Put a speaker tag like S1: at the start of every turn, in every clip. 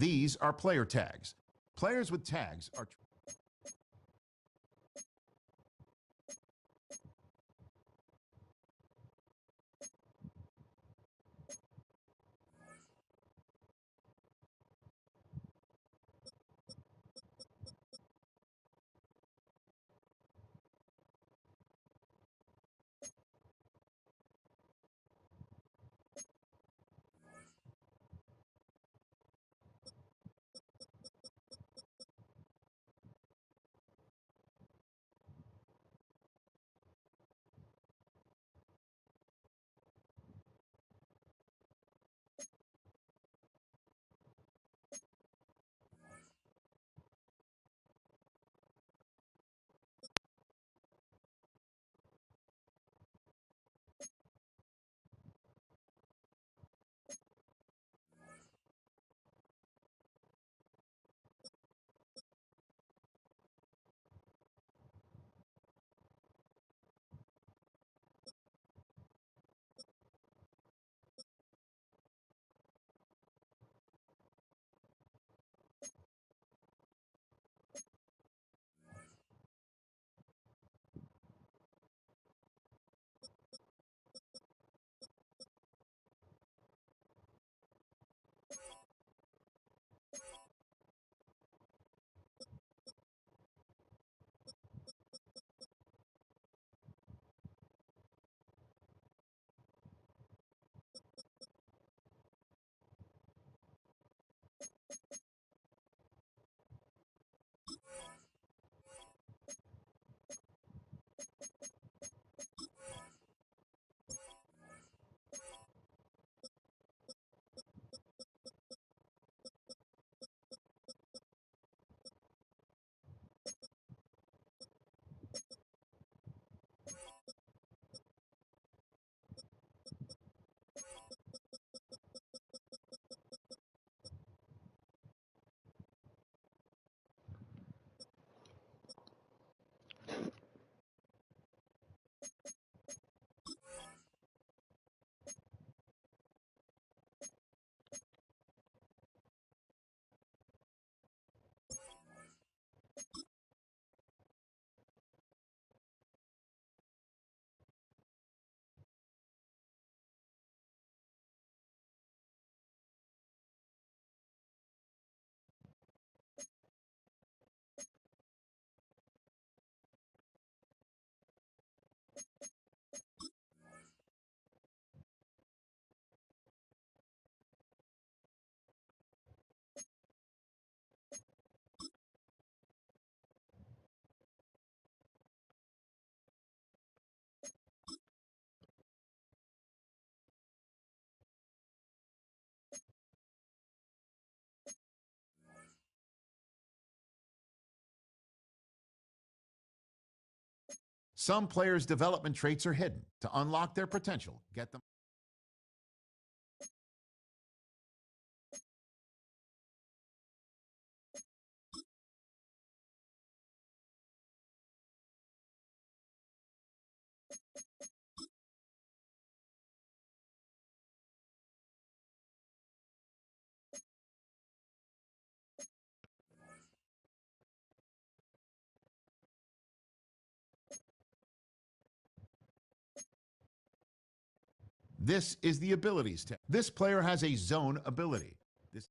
S1: These are player tags. Players with tags are Some players' development traits are hidden. To unlock their potential, get them. This is the abilities test. This player has a zone ability. This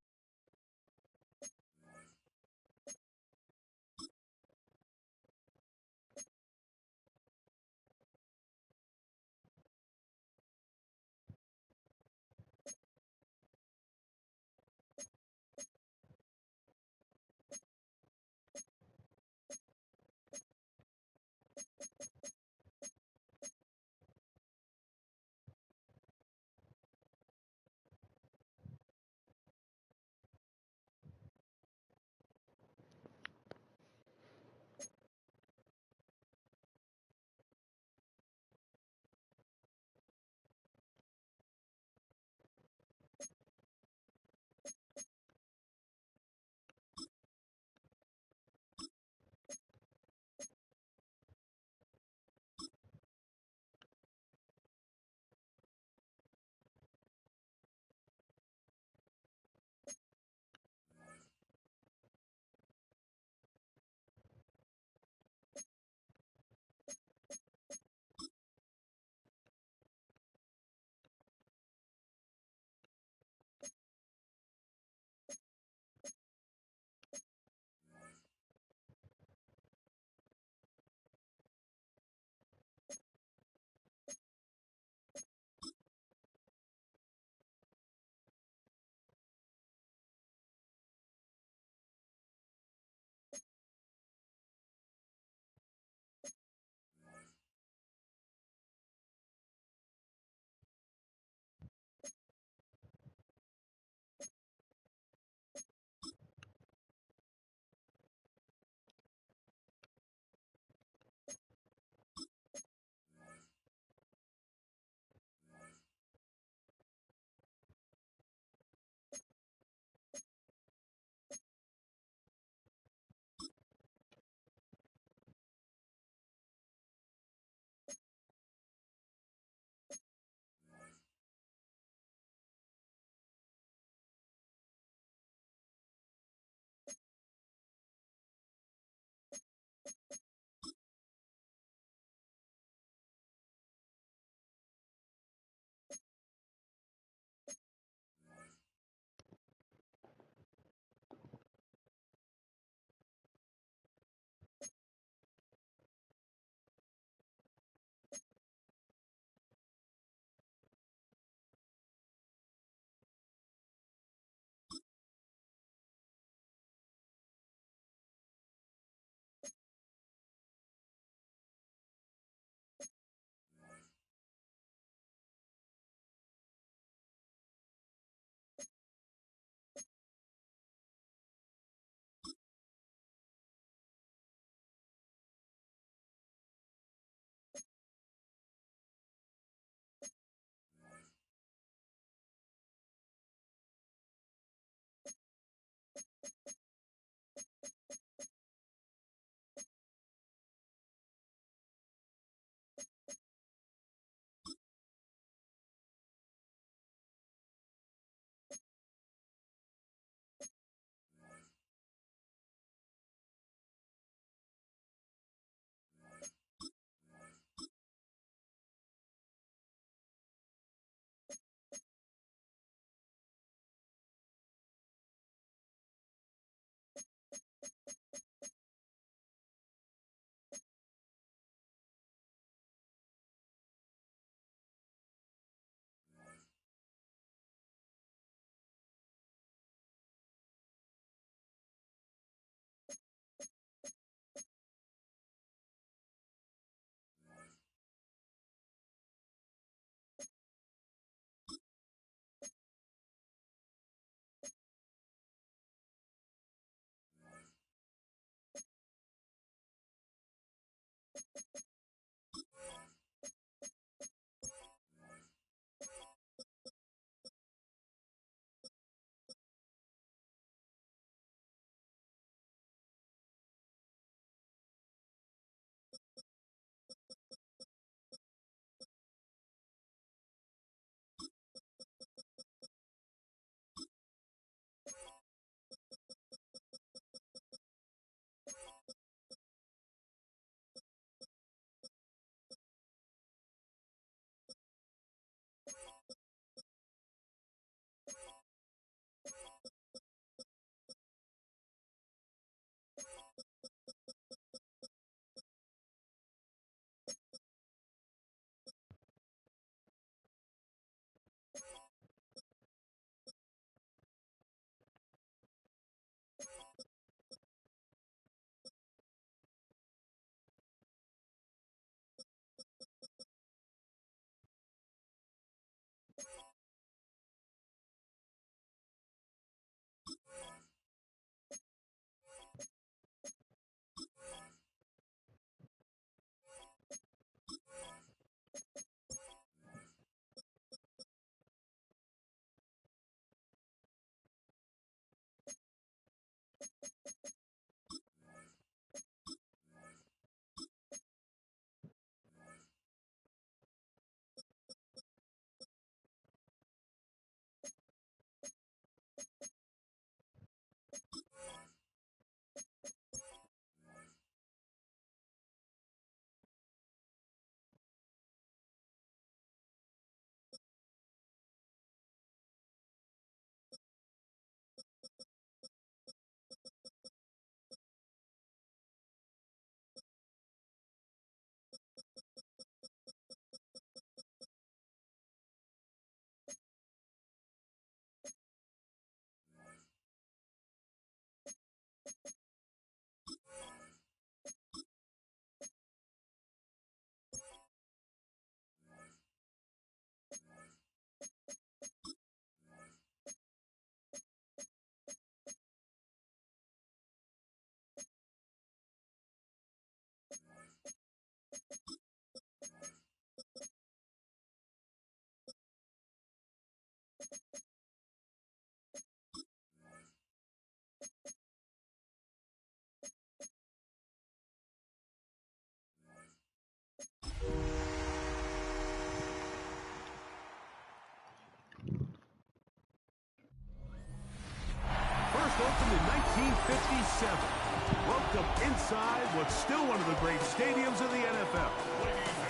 S2: Welcome inside what's still one of the great stadiums in the NFL.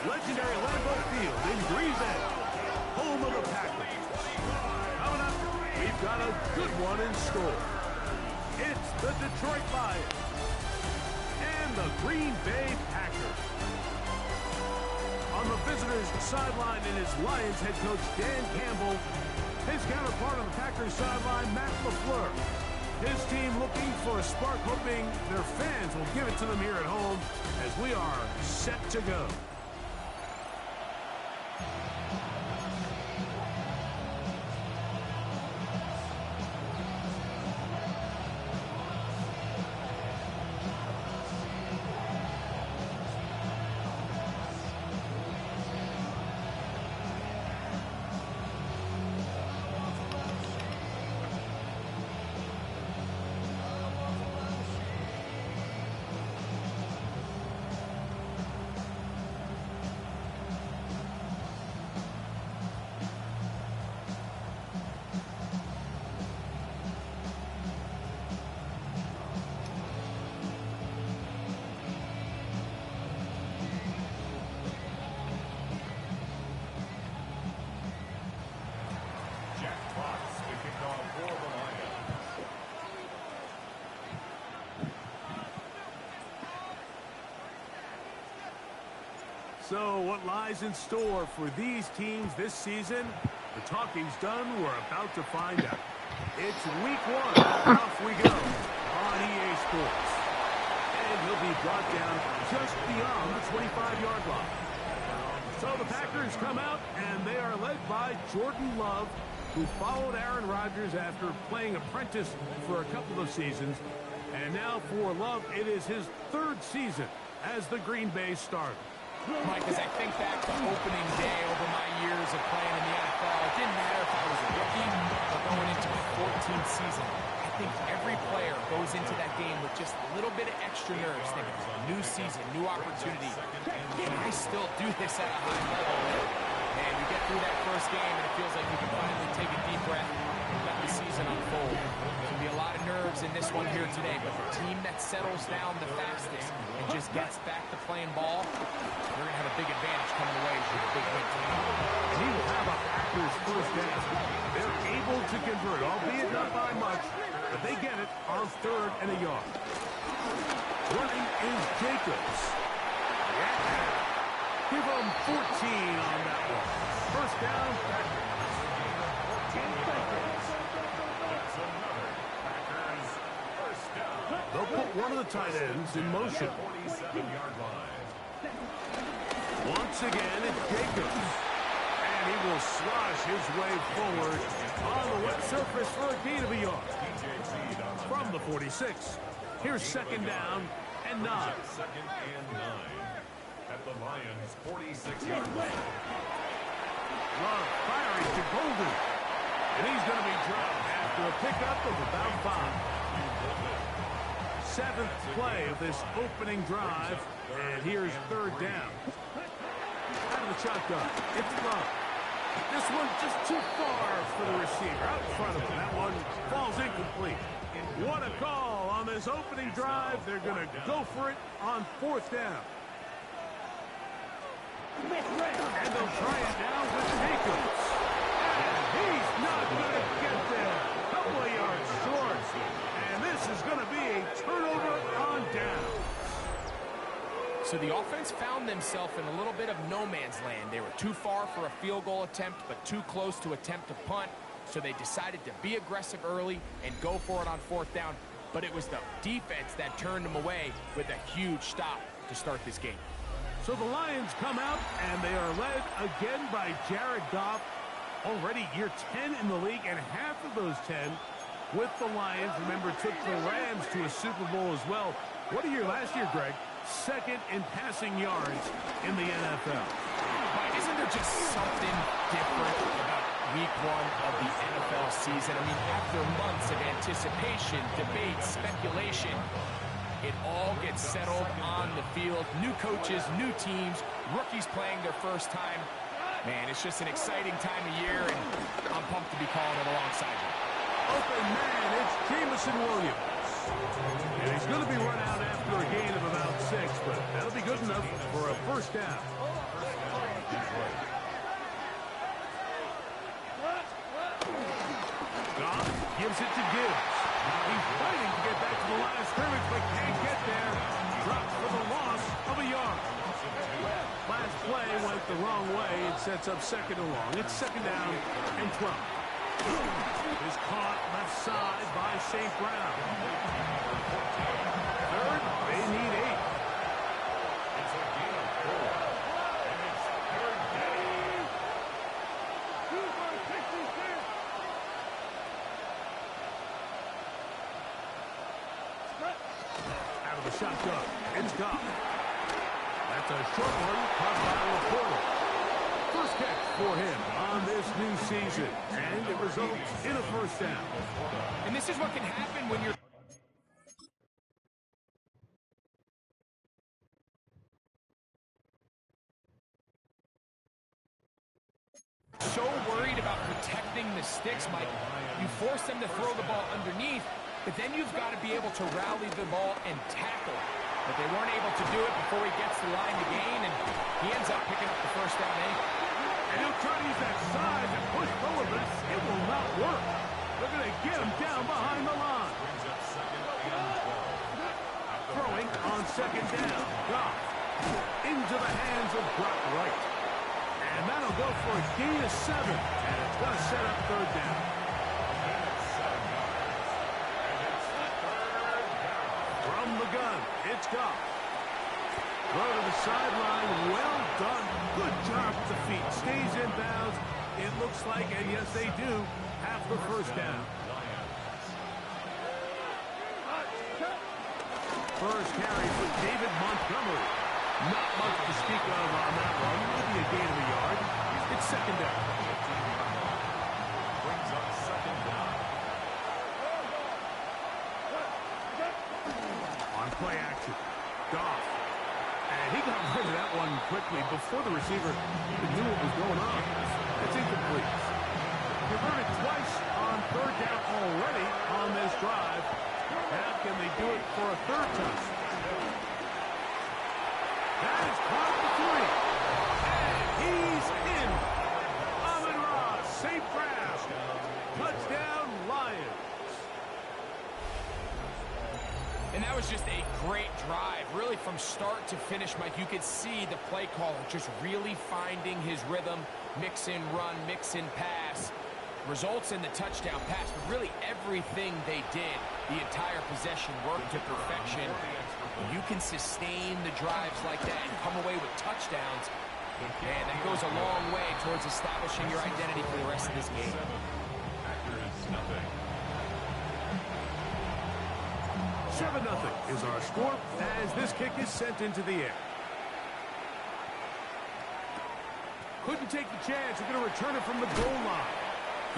S2: Legendary Lambeau Field in Green Bay, home of the Packers. Coming up, we've got a good one in store. It's the Detroit Lions and the Green Bay Packers. On the visitors' sideline is Lions head coach Dan Campbell. His counterpart on the Packers sideline, Matt LaFleur. His team looking for a spark, hoping their fans will give it to them here at home as we are set to go. So what lies in store for these teams this season? The talking's done. We're about to find out. It's week 1. Off we go on EA Sports. And he'll be brought down just beyond the 25-yard line. So the Packers come out, and they are led by Jordan Love, who followed Aaron Rodgers after playing apprentice for a couple of seasons. And now for Love, it is his 3rd season as the Green Bay starter.
S3: Mike, as I think back to opening day over my years of playing in the NFL, it didn't matter if I was a rookie or going into my 14th season. I think every player goes into that game with just a little bit of extra nerves, thinking it's a new season, new opportunity. Can I still do this at a high level? And you get through that first game, and it feels like you can finally take a deep breath and let the season unfold. There'll be a lot of nerves in this one here today, but the team that settles down the fastest and just gets back to playing ball, we're going to have a big advantage coming away with a big win today.
S2: He will have a Packers first down. They're able to convert, albeit not by much, but they get it on 3rd and a yard. Running is Jacobs. Yeah. Give them 14 on that one. First down, Packers. They'll put one of the tight ends in motion. Once again, it's Jacobs. And he will slosh his way forward on the wet surface for a gain of a yard. From the 46, here's 2nd down and 9.
S4: Second and 9 at the Lions' 46-yard line.
S2: Love firing to Golden. And he's going to be dropped after a pickup of about 5. 7th play of this opening drive. And here's 3rd down. Out of the shotgun. It's Love. This one just too far for the receiver. Out in front of him. That one falls incomplete. What a call on this opening drive. They're going to go for it on 4th down. And they'll try it now with Jacobs. And he's not going to get there. Couple of yards short. And this is going to be a turnover on down.
S3: So the offense found themselves in a little bit of no man's land. They were too far for a field goal attempt, but too close to attempt a punt. So they decided to be aggressive early and go for it on 4th down. But it was the defense that turned them away with a huge stop to start this game.
S2: So the Lions come out, and they are led again by Jared Goff. Already year 10 in the league, and half of those 10 with the Lions. Remember, took the Rams to a Super Bowl as well. What a year last year, Greg. 2nd in passing yards in the NFL.
S3: But isn't there just something different about week 1 of the NFL season? I mean, after months of anticipation, debate, speculation, it all gets settled on the field. New coaches, new teams, rookies playing their first time. Man, it's just an exciting time of year, and I'm pumped to be calling it alongside you.
S2: Open man, it's Jamison Williams. And he's going to be run out after a gain of about 6, but that'll be good enough for a first down. Goff gives it to Gibbs. He's fighting to get back to the line of scrimmage, but can't get there. Drops for the loss of a yard. Last play went the wrong way. It sets up second and long. It's second down and 12. Is caught left side by St. Brown. Third, they need 8.
S4: It's a gain of 4. And it's third down.
S2: Out of the shotgun. It's Goff. That's a short one caught by Laporta. First catch for him on this new season, and it results in a first down.
S3: And this is what can happen when you're so worried about protecting the sticks, Mike. You force them to throw the ball underneath, but then you've got to be able to rally the ball and tackle. But they weren't able to do it before he gets the line to gain, and he ends up picking up the first down anyway.
S2: And he'll try to use that size and push forward, but it will not work. They're going to get him down behind the line. Throwing on second down. Goff into the hands of Brock Wright. And that'll go for a gain of 7, and it's going to set up third down. From the gun, it's Goff. Throw to the sideline, well done. Good job with the feet. Stays in bounds. It looks like, and yes they do, have the first down. First carry for David Montgomery. Not much to speak of on that one. Maybe a gain of a yard. It's second down.
S4: Brings up second down.
S2: On play action. Goff. And he got rid of that one quickly before the receiver even knew what was going on. It's incomplete. Converted twice on third down already on this drive. Now can they do it for a third time? That is caught at the 3. And he's in. Amon-Ra, St. Brown. Touchdown, Lions.
S3: And that was just a great drive, really from start to finish, Mike. You could see the play caller just really finding his rhythm, mix in run, mix in pass. Results in the touchdown pass, but really everything they did, the entire possession worked to perfection. When you can sustain the drives like that and come away with touchdowns, man, that goes a long way towards establishing your identity for the rest of this game.
S4: Packers nothing.
S2: 7-0 is our score as this kick is sent into the air. Couldn't take the chance. We're going to return it from the goal line.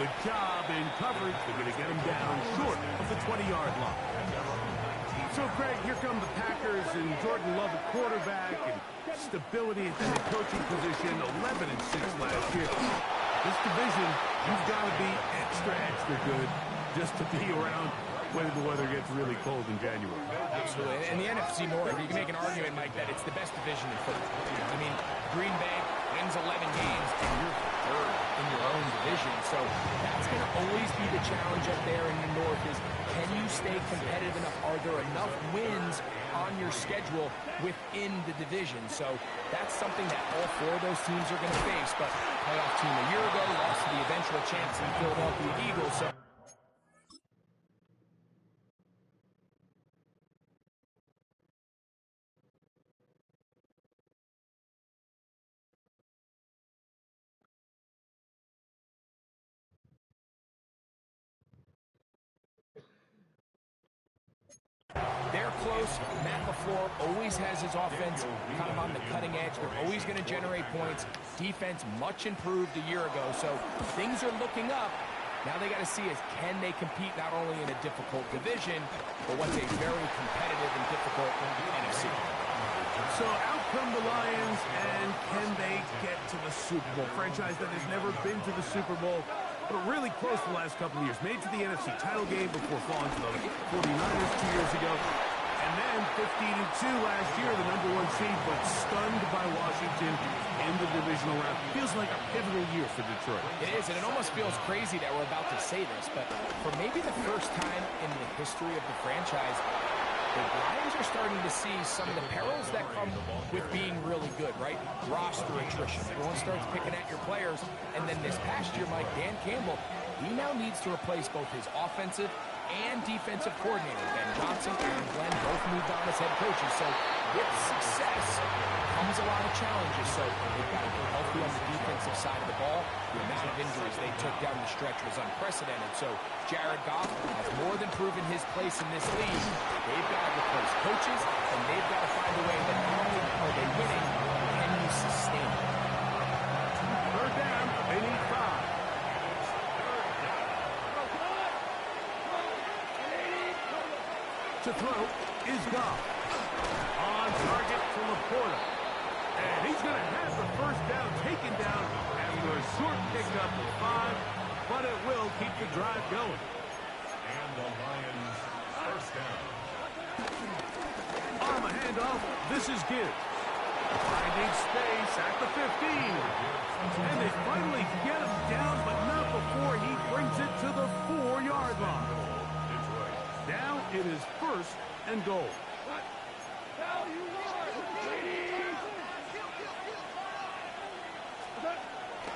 S2: Good job in coverage. They're going to get him down short of the 20-yard line. So, Craig, here come the Packers and Jordan Love at quarterback and stability at the head coaching position, 11-6 last year. This division, you've got to be extra, extra good just to be around when the weather gets really cold in January.
S3: Absolutely. And the NFC North, you can make an argument, Mike, that it's the best division in football. I mean, Green Bay wins 11 games, and you're third in your own division. So that's going to always be the challenge up there in the North is, can you stay competitive enough? Are there enough wins on your schedule within the division? So that's something that all 4 of those teams are going to face. But playoff team a year ago lost to the eventual champs in the Philadelphia Eagles. So they're close. Matt LaFleur always has his offense kind of on the cutting edge. They're always going to generate points. Defense much improved a year ago, so things are looking up. Now they got to see is can they compete not only in a difficult division, but what's a very competitive and difficult NFC.
S2: So out come the Lions, and can they get to the Super Bowl? Franchise that has never been to the Super Bowl. but really close the last couple of years. Made to the NFC title game before falling to the 49ers 2 years ago. And then 15-2 last year, the #1 seed, but stunned by Washington in the divisional round. Feels like a pivotal year for Detroit.
S3: It is, and it almost feels crazy that we're about to say this, but for maybe the first time in the history of the franchise, the Lions are starting to see some of the perils that come with being really good, right? Roster attrition. Everyone starts picking at your players. And then this past year, Mike, Dan Campbell, he now needs to replace both his offensive and defensive coordinator. Ben Johnson and Glenn both moved on as head coaches. So with success comes a lot of challenges. So they've got to get healthy on the defensive side of the ball. The amount of injuries they took down the stretch was unprecedented. So Jared Goff has more than proven his place in this league. They've got to replace coaches, and they've got to find a way that not only are they winning, can you sustain it?
S2: Third down, they need 5. To throw is Goff. On target to Laporta. And he's going to have the first down taken down after a short pickup of 5, but it will keep the drive going.
S4: And the Lions first down.
S2: On the handoff, this is Gibbs. Finding space at the 15. And they finally get him down, but not before he brings it to the 4-yard line. Now it is 1st and goal.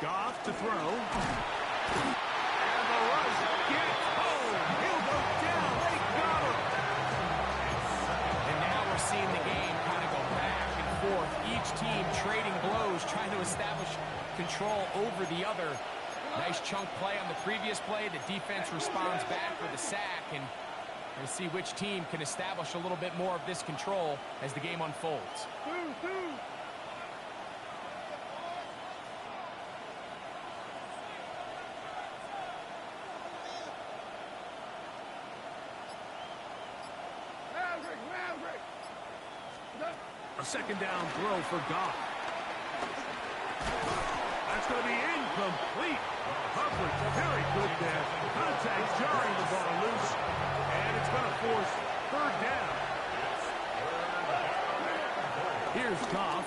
S2: Goff to throw. And the rush gets home. He'll go down. They got him.
S3: And now we're seeing the game kind of go back and forth. Each team trading blows, trying to establish control over the other. Nice chunk play on the previous play. The defense responds back with a sack, and we'll see which team can establish a little bit more of this control as the game unfolds.
S2: A second down throw for Goff. That's going to be incomplete. Coverage very good there. Contact jarring the ball loose. And it's going to force 3rd down. Here's Goff.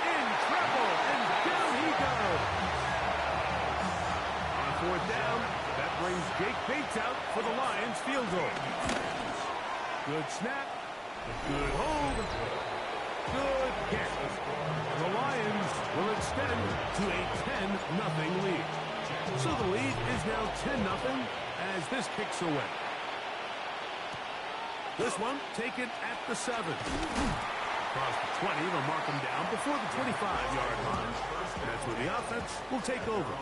S2: In trouble. And down he goes. On 4th down, that brings Jake Bates out for the Lions field goal. Good snap. Good hold. Good kick. The Lions will extend to a 10-0 lead. So the lead is now 10-0 as this kicks away. This one taken at the 7. Across the 20, they'll mark him down before the 25-yard line. That's where the offense will take over.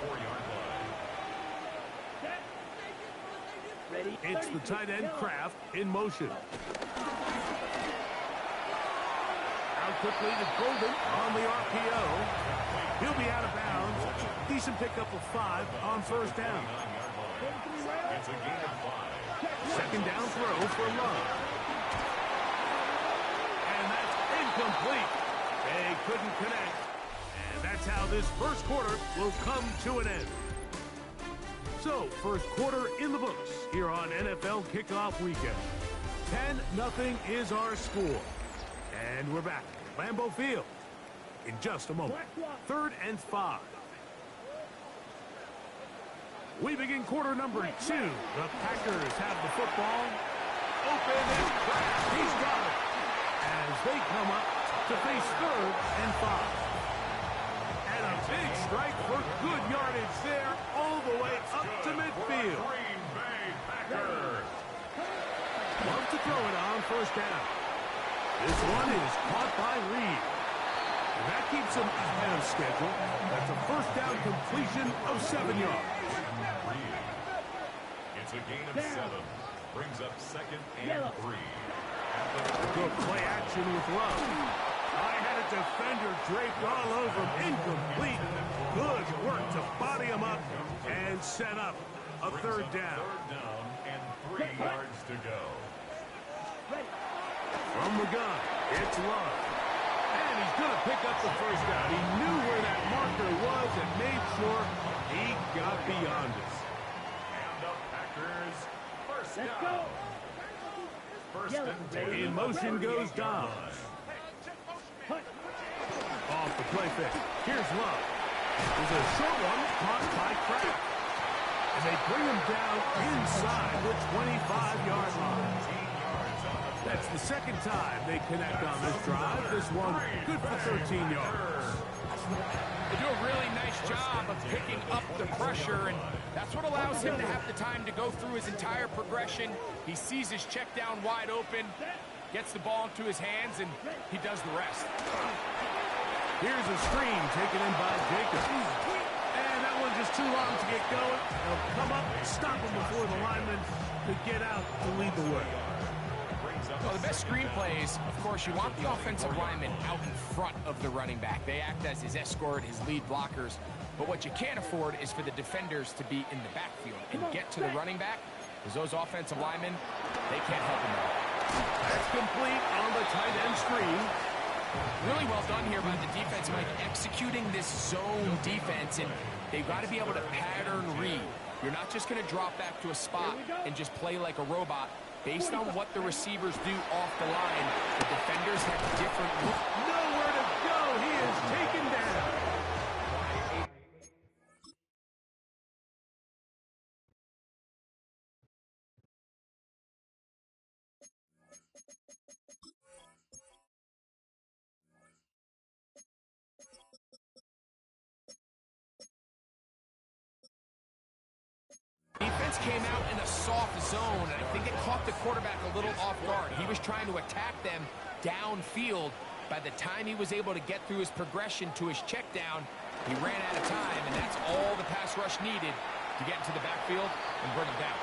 S4: 24-yard line.
S2: It's the tight end Kraft in motion. Out quickly to Golden on the RPO. He'll be out of bounds. Decent pickup of 5 on 1st down.
S4: It's a gain of 5.
S2: Second down throw for Love. And that's incomplete. They couldn't connect. And that's how this first quarter will come to an end. So, first quarter in the books here on NFL Kickoff Weekend. 10-0 is our score. And we're back at Lambeau Field in just a moment. 3rd and 5. We begin quarter number 2. The Packers have the football. Open and Kraft. He's got it. As they come up to face 3rd and 5. And a big strike for good yardage there all the way up to midfield.
S4: Green Bay Packers.
S2: Love to throw it on 1st down. This one is caught by Reed. And that keeps him ahead of schedule. That's a 1st down completion of 7 yards.
S4: It's a gain of 7. Brings up 2nd and 3.
S2: Good play action with Love. I had a defender draped all over him. Incomplete. Good work to body him up and set up a 3rd down.
S4: 3rd down and 3 yards to go.
S2: From the gun, it's Love. And And he's going to pick up the first down. He knew where that marker was and made sure he got beyond it.
S4: And the Packers first down. First and 10.
S2: In motion goes Dobbs. Off the play fake. Here's Love. There's a short one caught by Kraft. And they bring him down inside the 25-yard line. That's the second time they connect on this drive. This one good for 13 yards.
S3: They do a really nice job of picking up the pressure, and that's what allows him to have the time to go through his entire progression. He sees his check down wide open, gets the ball into his hands, and he does the rest.
S2: Here's a screen taken in by Jacobs. And that one's just too long to get going. They'll come up and stop him before the lineman could get out to lead the way.
S3: Well, the best screen plays, of course, you want the offensive lineman out in front of the running back. They act as his escort, his lead blockers. But what you can't afford is for the defenders to be in the backfield and get to the running back, because those offensive linemen, they can't help him out.
S2: That's complete on the tight end screen.
S3: Really well done here by the defense, Mike, executing this zone defense, and they've got to be able to pattern read. You're not just going to drop back to a spot and just play like a robot. Based on what the receivers do off the line, the defenders have different...
S2: Nowhere to go. He is taken down.
S3: Defense came out in a soft zone, and I think it caught the quarterback a little off guard. He was trying to attack them downfield. By the time he was able to get through his progression to his check down, he ran out of time, and that's all the pass rush needed to get into the backfield and bring him down.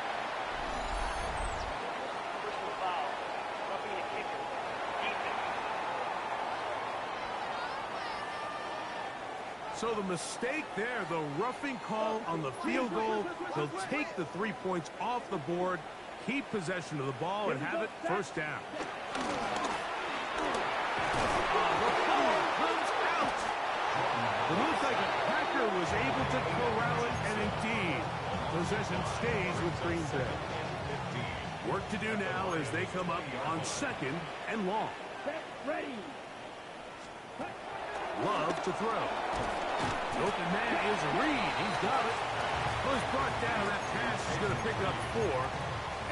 S2: So the mistake there, the roughing call on the field goal. They'll take the 3 points off the board, keep possession of the ball, and have it first down. The ball comes out. It looks like a Packer was able to corral it, and indeed, possession stays with Green Bay. Work to do now as they come up on 2nd and long.
S5: Ready.
S2: Love to throw. Open man is Reed. He's got it. Was brought down. That pass is going to pick up 4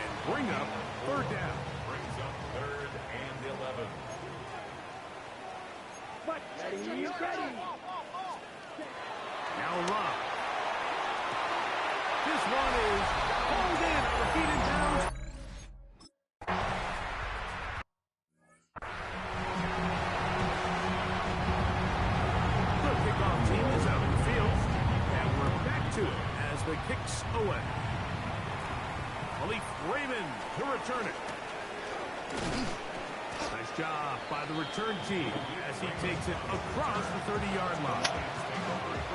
S2: and bring up 3rd down.
S4: Brings up 3rd and 11.
S5: Ready.
S2: Now Love. This one is hauled in on the feet and down. The kickoff team is out in the field, and we're back to it as the kick's away. Malik Raymond to return it. Nice job by the return team as he takes it across the 30-yard line.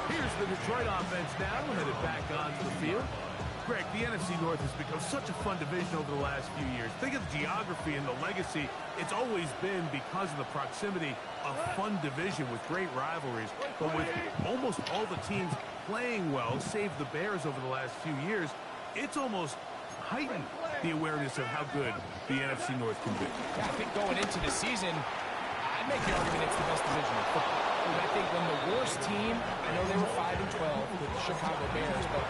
S2: Here's the Detroit offense now, headed back onto the field. Greg, the NFC North has become such a fun division over the last few years. Think of the geography and the legacy. It's always been, because of the proximity, a fun division with great rivalries. But with almost all the teams playing well, save the Bears over the last few years, it's almost heightened the awareness of how good the NFC North can be.
S3: Yeah, I think going into the season, I'd make the argument it's the best division of football. And I think when the worst team, I know they were 5-12 with the Chicago Bears, but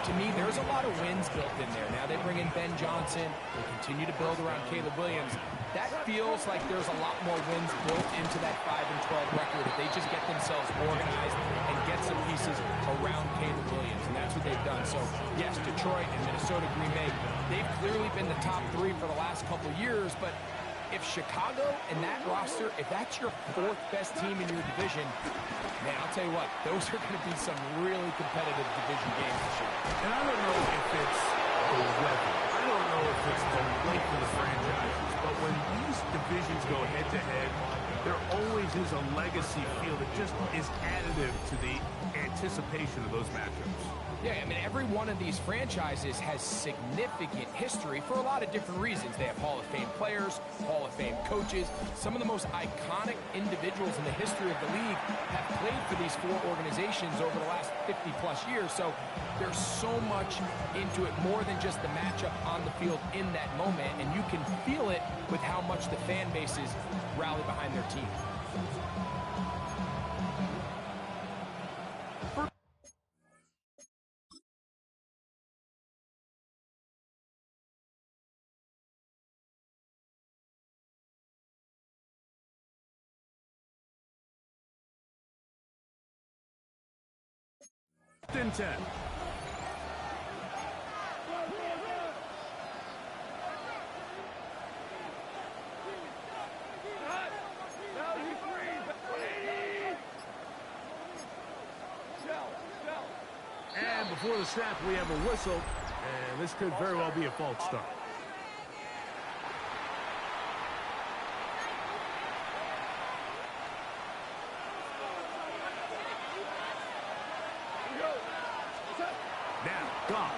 S3: to me, there's a lot of wins built in there. Now they bring in Ben Johnson. They continue to build around Caleb Williams. That feels like there's a lot more wins built into that 5-12 record if they just get themselves organized and get some pieces around Caleb Williams, and that's what they've done. So, yes, Detroit and Minnesota, Green Bay, they've clearly been the top 3 for the last couple years, but if Chicago and that roster, if that's your 4th best team in your division, man, I'll tell you what, those are going to be some really competitive division games this year.
S2: And I don't know if it's the weather. I don't know if it's the length of the franchises. But when these divisions go head-to-head, there always is a legacy feel that just is additive to the anticipation of those matchups.
S3: Yeah, I mean, every one of these franchises has significant history for a lot of different reasons. They have Hall of Fame players, Hall of Fame coaches. Some of the most iconic individuals in the history of the league have played for these four organizations over the last 50-plus years. So there's so much into it, more than just the matchup on the field in that moment. And you can feel it with how much the fan bases rally behind their team.
S2: And 10. And before the snap, we have a whistle, and this could very well be a false start. Now, Goff.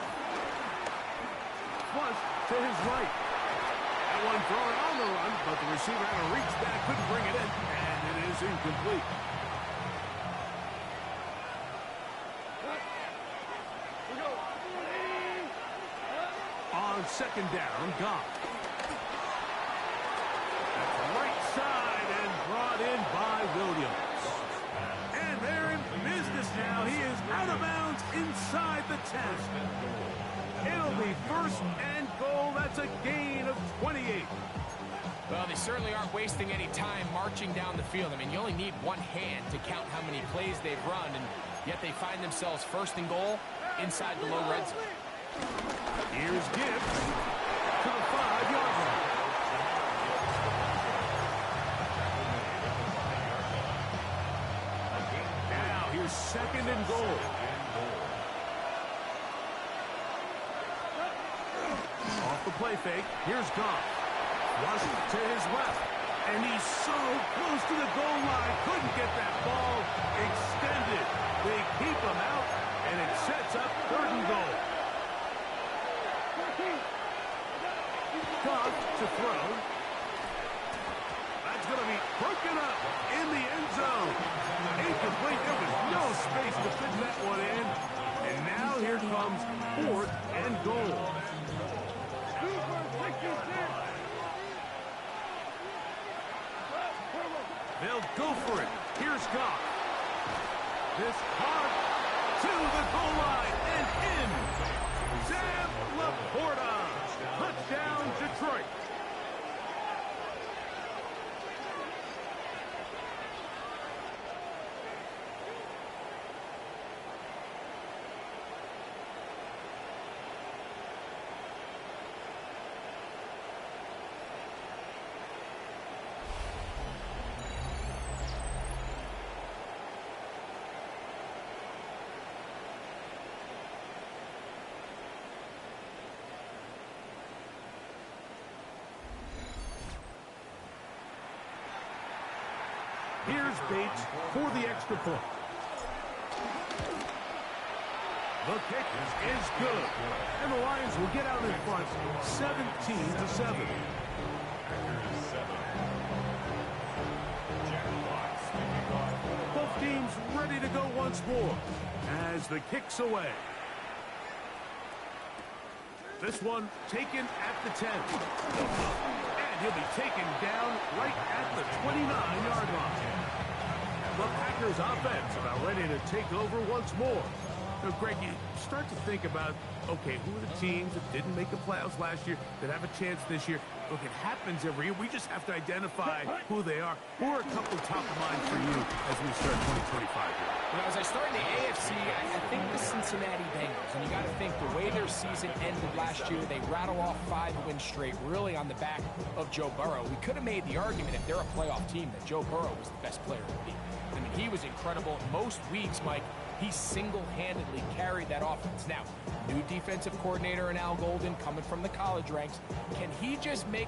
S2: Flush to his right. That one thrown on the run, but the receiver had to reach back, couldn't bring it in, and it is incomplete. On second down, Goff. That's right side and brought in by Williams. And they're in business now. He is out of bounds inside the 10. It'll be first and goal. That's a gain of 28.
S3: Well, they certainly aren't wasting any time marching down the field. I mean, you only need one hand to count how many plays they've run, and yet they find themselves first and goal inside the low red zone.
S2: Here's Gibbs to the 5-yard line. Now here's second and goal. Off the play fake. Here's Goff. Flush to his left. And he's so close to the goal line. Couldn't get that ball extended. They keep him out, and it sets up third and goal. Goff to throw. That's going to be broken up in the end zone. Incomplete. There was no space to fit that one in. And now here comes fourth and goal. They'll go for it. Here's Goff. This hard to the goal line and in. Sam Laporta. Touchdown, Detroit. Here's Bates for the extra point. The kick is good. And the Lions will get out in front 17-7. Both teams ready to go once more as the kick's away. This one taken at the 10. And he'll be taken down right at the 29-yard line. The Packers offense about ready to take over once more. So, Greg, you start to think about, okay, who are the teams that didn't make the playoffs last year that have a chance this year? Look, it happens every year. We just have to identify who they are. Who are a couple top of mind for you as we start 2025 here?
S3: Well, as I start in the AFC, I think the Cincinnati Bengals. And you got to think the way their season ended last year, they rattle off 5 wins straight, really on the back of Joe Burrow. We could have made the argument if they're a playoff team that Joe Burrow was the best player in the league. I mean, he was incredible. Most weeks, Mike, he single-handedly carried that offense. Now, new defensive coordinator in Al Golden coming from the college ranks. Can he just make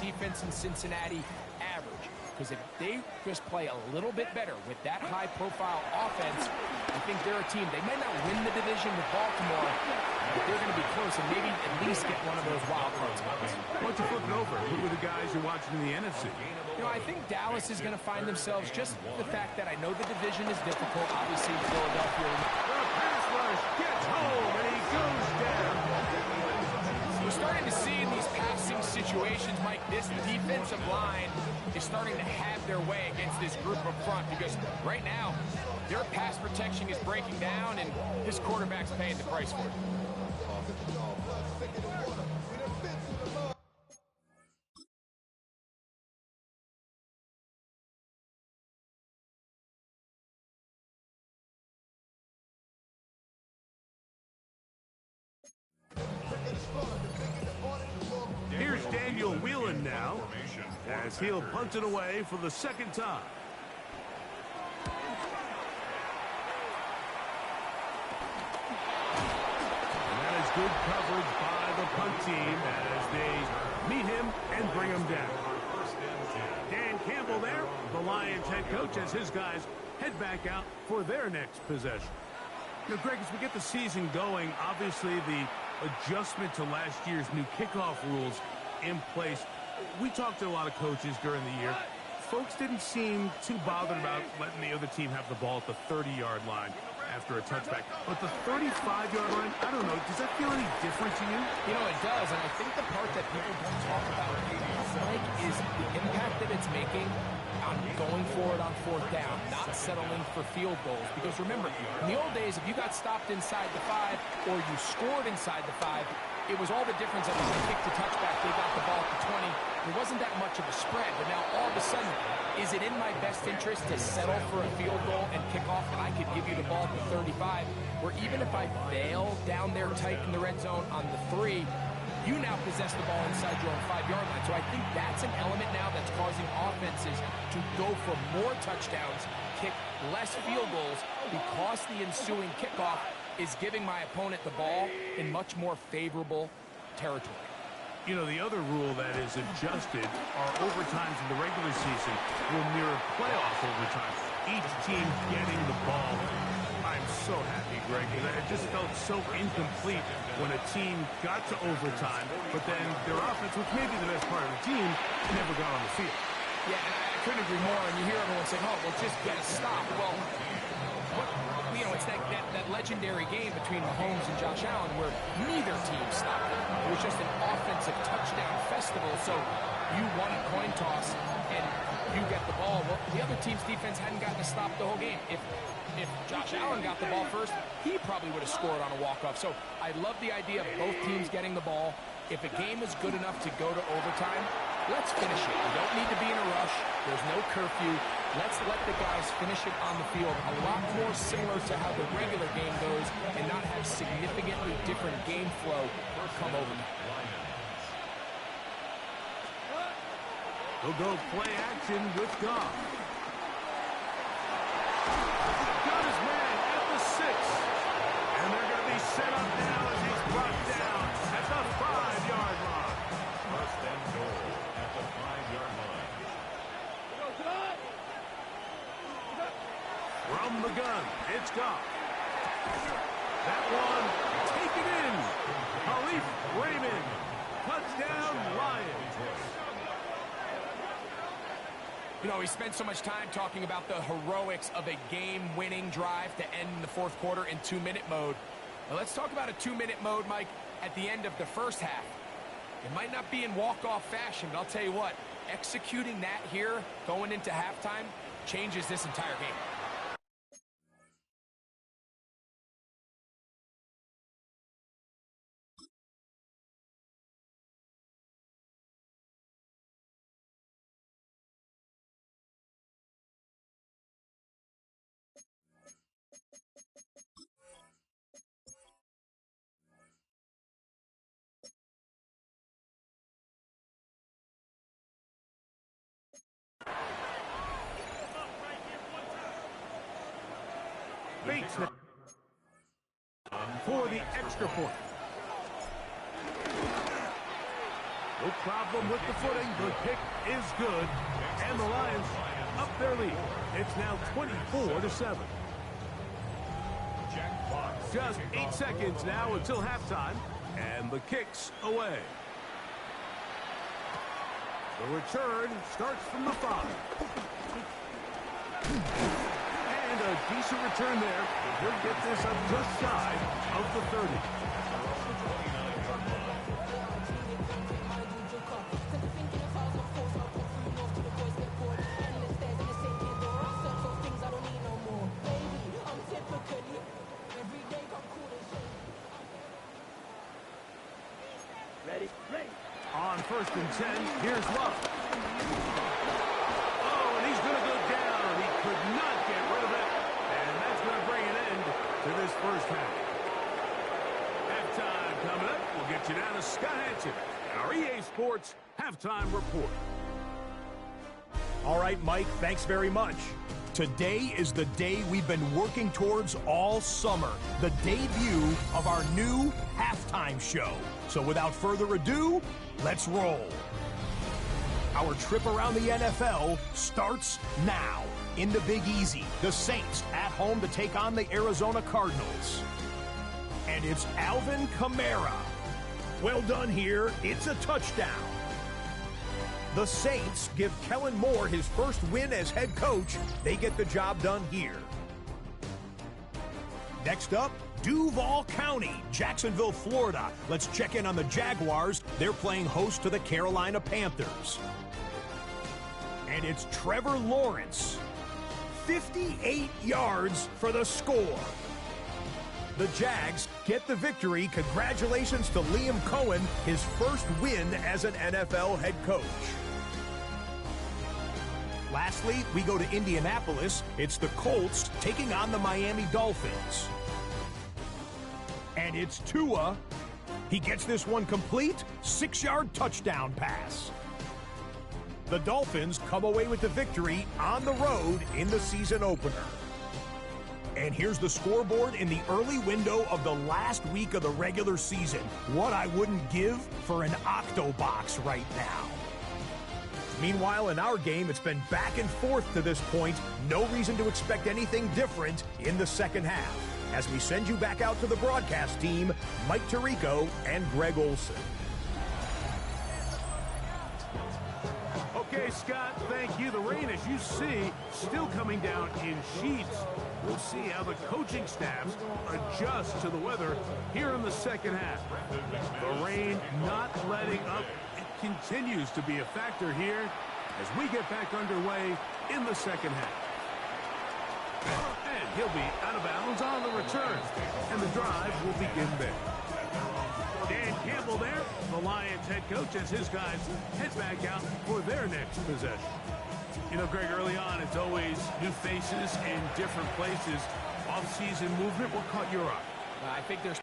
S3: defense in Cincinnati average. Because if they just play a little bit better with that high-profile offense, I think they're a team. They might not win the division with Baltimore, but they're going to be close and maybe at least get one of those wild card spots.
S2: Why don't you flip it over? Who are the guys you're watching in the NFC?
S3: You know, I think Dallas is going to find themselves just the fact that I know the division is difficult. Obviously, Philadelphia.
S2: The pass rush gets home, and he goes down.
S3: We're starting to see in these passing situations, Mike, this defensive line is starting to have their way against this group up front because right now, their pass protection is breaking down, and this quarterback's paying the price for it.
S2: Here's Daniel Whelan now, as he'll punt it away for the second time. And that is good coverage by the punt team as they meet him and bring him down. Dan Campbell there, the Lions head coach, as his guys head back out for their next possession. Now, Greg, as we get the season going, obviously the adjustment to last year's new kickoff rules in place. We talked to a lot of coaches during the year. Folks didn't seem too bothered about letting the other team have the ball at the 30-yard line after a touchback. But the 35-yard line, I don't know, does that feel any different to you?
S3: You know, it does, and I think the part that people don't talk about, Mike, is the impact that it's making on going for it on fourth down, not settling for field goals. Because remember, in the old days, if you got stopped inside the 5 or you scored inside the 5, it was all the difference of if they kicked a touchback, they got the ball at the 20. There wasn't that much of a spread, but now all of a sudden, is it in my best interest to settle for a field goal and kick off that I could give you the ball at the 35, where even if I bail down there tight in the red zone on the 3, you now possess the ball inside your own 5-yard line. So I think that's an element now that's causing offenses to go for more touchdowns, kick less field goals, because the ensuing kickoff is giving my opponent the ball in much more favorable territory.
S2: You know, the other rule that is adjusted are overtimes in the regular season will mirror playoff overtime. Each team getting the ball. I'm so happy, Greg, because it just felt so incomplete when a team got to overtime, but then their offense, which may be the best part of the team, never got on the field.
S3: Yeah, and I couldn't agree more. And you hear everyone saying, oh, well, just get a stop. Well, you know, it's that legendary game between Mahomes and Josh Allen where neither team stopped. It was just an offensive touchdown festival. So you won a coin toss and you get the ball. Well, the other team's defense hadn't gotten a stop the whole game. If Josh Allen got the ball first, he probably would have scored on a walk-off. So I love the idea of both teams getting the ball. If a game is good enough to go to overtime, let's finish it. We don't need to be in a rush. There's no curfew. Let's let the guys finish it on the field. A lot more similar to how the regular game goes and not have significantly different game flow come over.
S2: We'll go play action with Goff. Got his man at the 6. And they're going to be set up now as he's brought down at the 5-yard line.
S4: First and goal at the 5-yard line.
S2: From the gun, it's Goff. That one, taken in. Khalif Raymond. Touchdown, Lions.
S3: You know, we spent so much time talking about the heroics of a game-winning drive to end the fourth quarter in 2-minute mode. Now let's talk about a 2-minute mode, Mike, at the end of the first half. It might not be in walk-off fashion, but I'll tell you what, executing that here, going into halftime, changes this entire game.
S2: Bates for the extra point. No problem with the footing. The kick is good. And the Lions up their lead. It's now 24-7. Just 8 seconds now until halftime. And the kick's away. The return starts from the 5. And a decent return there. He'll get this up just shy of the 30.
S5: Ready, ready.
S2: On 1st and 10, here's Love. Oh, and he's going to go down. He could not get rid of it. And that's going to bring an end to this first half. Halftime coming up. We'll get you down to Scott Hansen, our EA Sports Halftime Report.
S6: All right, Mike, thanks very much. Today is the day we've been working towards all summer, the debut of our new halftime show. So without further ado, let's roll. Our trip around the NFL starts now. In the Big Easy, the Saints at home to take on the Arizona Cardinals. And it's Alvin Kamara. Well done here. It's a touchdown. The Saints give Kellen Moore his first win as head coach. They get the job done here. Next up, Duval County, Jacksonville, Florida. Let's check in on the Jaguars. They're playing host to the Carolina Panthers. And it's Trevor Lawrence. 58 yards for the score. The Jags get the victory. Congratulations to Liam Cohen, his first win as an NFL head coach. Lastly, we go to Indianapolis. It's the Colts taking on the Miami Dolphins. And it's Tua. He gets this one complete. 6-yard touchdown pass. The Dolphins come away with the victory on the road in the season opener. And here's the scoreboard in the early window of the last week of the regular season. What I wouldn't give for an Octobox right now. Meanwhile, in our game, it's been back and forth to this point. No reason to expect anything different in the second half. As we send you back out to the broadcast team, Mike Tirico and Greg Olson.
S2: Okay, Scott, thank you. The rain, as you see, still coming down in sheets. We'll see how the coaching staffs adjust to the weather here in the second half. The rain not letting up. It continues to be a factor here as we get back underway in the second half. And he'll be out of bounds on the return. And the drive will begin there. Dan Campbell there, the Lions head coach, as his guys head back out for their next possession. You know, Greg, early on, it's always new faces in different places. Off-season movement, what caught your eye?
S3: I think there's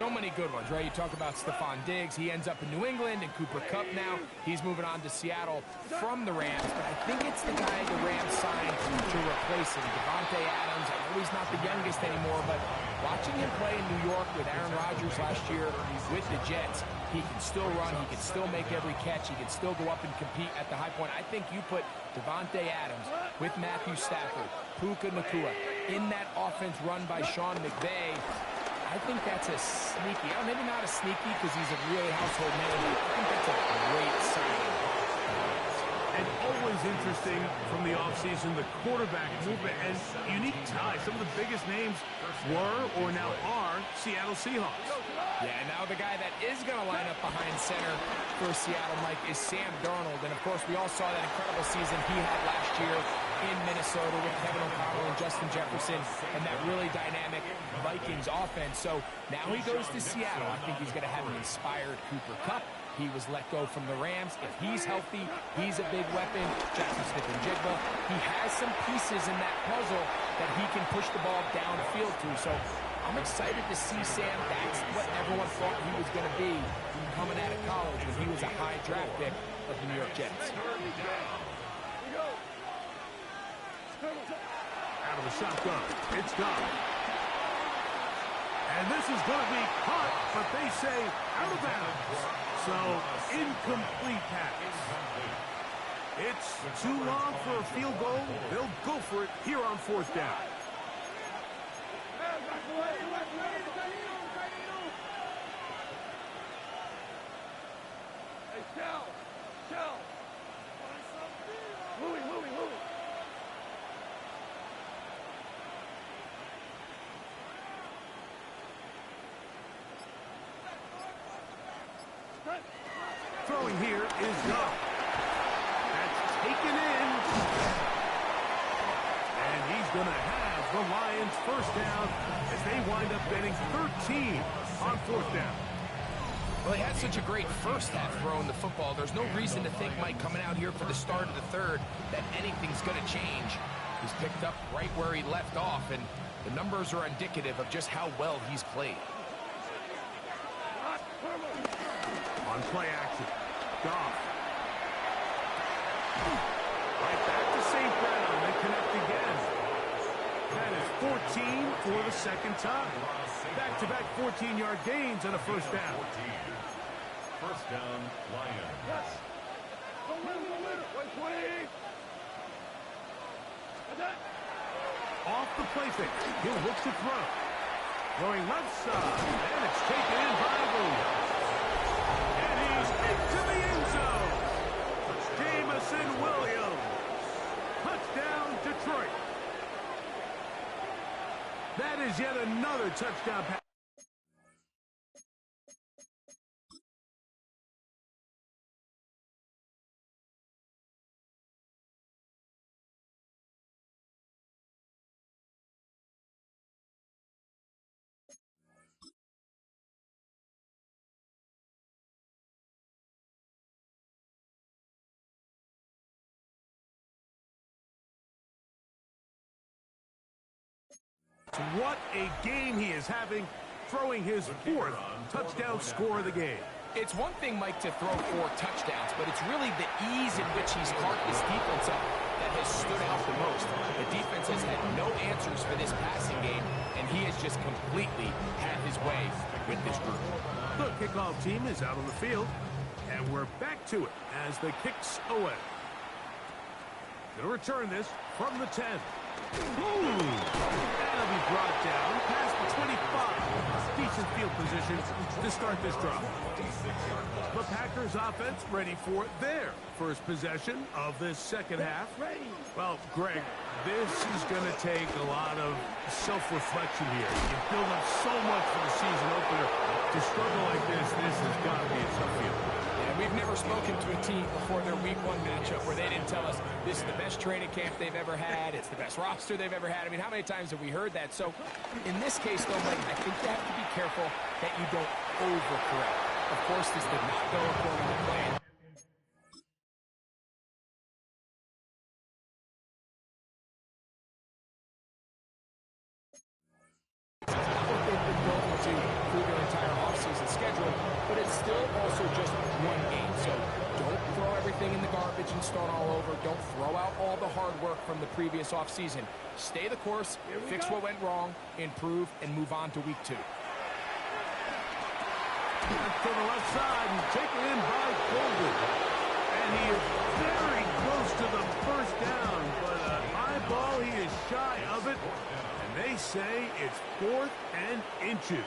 S3: So many good ones, right? You talk about Stephon Diggs. He ends up in New England, and Cooper Kupp now. He's moving on to Seattle from the Rams, but I think it's the guy the Rams signed to replace him, Davante Adams. I know he's not the youngest anymore, but watching him play in New York with Aaron Rodgers last year with the Jets, he can still run, he can still make every catch, he can still go up and compete at the high point. I think you put Davante Adams with Matthew Stafford, Puka Nacua, in that offense run by Sean McVay. I think that's a sneaky, maybe not a sneaky because he's a really household name, but I think that's a great signing.
S2: And always interesting from the offseason, the quarterback movement and unique ties. Some of the biggest names were or now are Seattle Seahawks.
S3: Yeah, now the guy that is going to line up behind center for Seattle, Mike, is Sam Darnold. And, of course, we all saw that incredible season he had last year in Minnesota with Kevin O'Connell and Justin Jefferson and that really dynamic Vikings offense. So now he goes to Seattle. I think he's going to have an inspired Cooper Kupp. He was let go from the Rams. If he's healthy, he's a big weapon. Jackson Smith-Njigba. He has some pieces in that puzzle that he can push the ball downfield to. So I'm excited to see Sam. That's what everyone thought he was going to be coming out of college when he was a high draft pick of the New York Jets.
S2: Out of the shotgun. It's gone. And this is going to be caught, but they say out of bounds. So, incomplete pass. It's too long for a field goal. They'll go for it here on fourth down. Throwing here is Goff. That's taken in. And he's going to have the Lions first down as they wind up getting 13 on fourth down.
S3: Well, he had such a great first half throwing the football. There's no reason to think, Mike, coming out here for the start of the third, that anything's going to change. He's picked up right where he left off, and the numbers are indicative of just how well he's played.
S2: On play action, Goff. Right back to St. Brown. They connect again. That is 14 for the second time. Back-to-back 14-yard gains and a first down.
S4: First down, Lions.
S2: Off the play fake. He'll look to throw. Throwing left side. And it's taken in by Williams. And he's into the end zone. Jamison Williams. Touchdown, Detroit. That is yet another touchdown pass. What a game he is having, throwing his fourth touchdown score of the game.
S3: It's one thing, Mike, to throw 4 touchdowns, but it's really the ease in which he's caught this defense up that has stood out the most. The defense has had no answers for this passing game, and he has just completely had his way with this group.
S2: The kickoff team is out on the field, and we're back to it as the kicks away. Going to return this from the 10. Ooh, that'll be brought down past the 25. Decent field position to start this drive. The Packers offense ready for their first possession of this second half. Well, Greg, this is going to take a lot of self-reflection here. You build up so much for the season opener. To struggle like this has got to be a tough field.
S3: Yeah, we've never spoken to a team before their Week 1 matchup where they didn't tell us this is the best training camp they've ever had, it's the best roster they've ever had. I mean, how many times have we heard that? So, in this case, though, Mike, I think you have to be careful that you don't overcorrect. Of course, this did not go according to plan. What they've been built to through their entire it's still also just one game, so don't throw everything in the garbage and start all over. Don't throw out all the hard work from the previous offseason. Stay the course, fix what went wrong, improve, and move on to week 2.
S2: To the left side and taken in by Colvin. And he is very close to the first down, but a high ball, he is shy of it. And they say it's 4th and inches.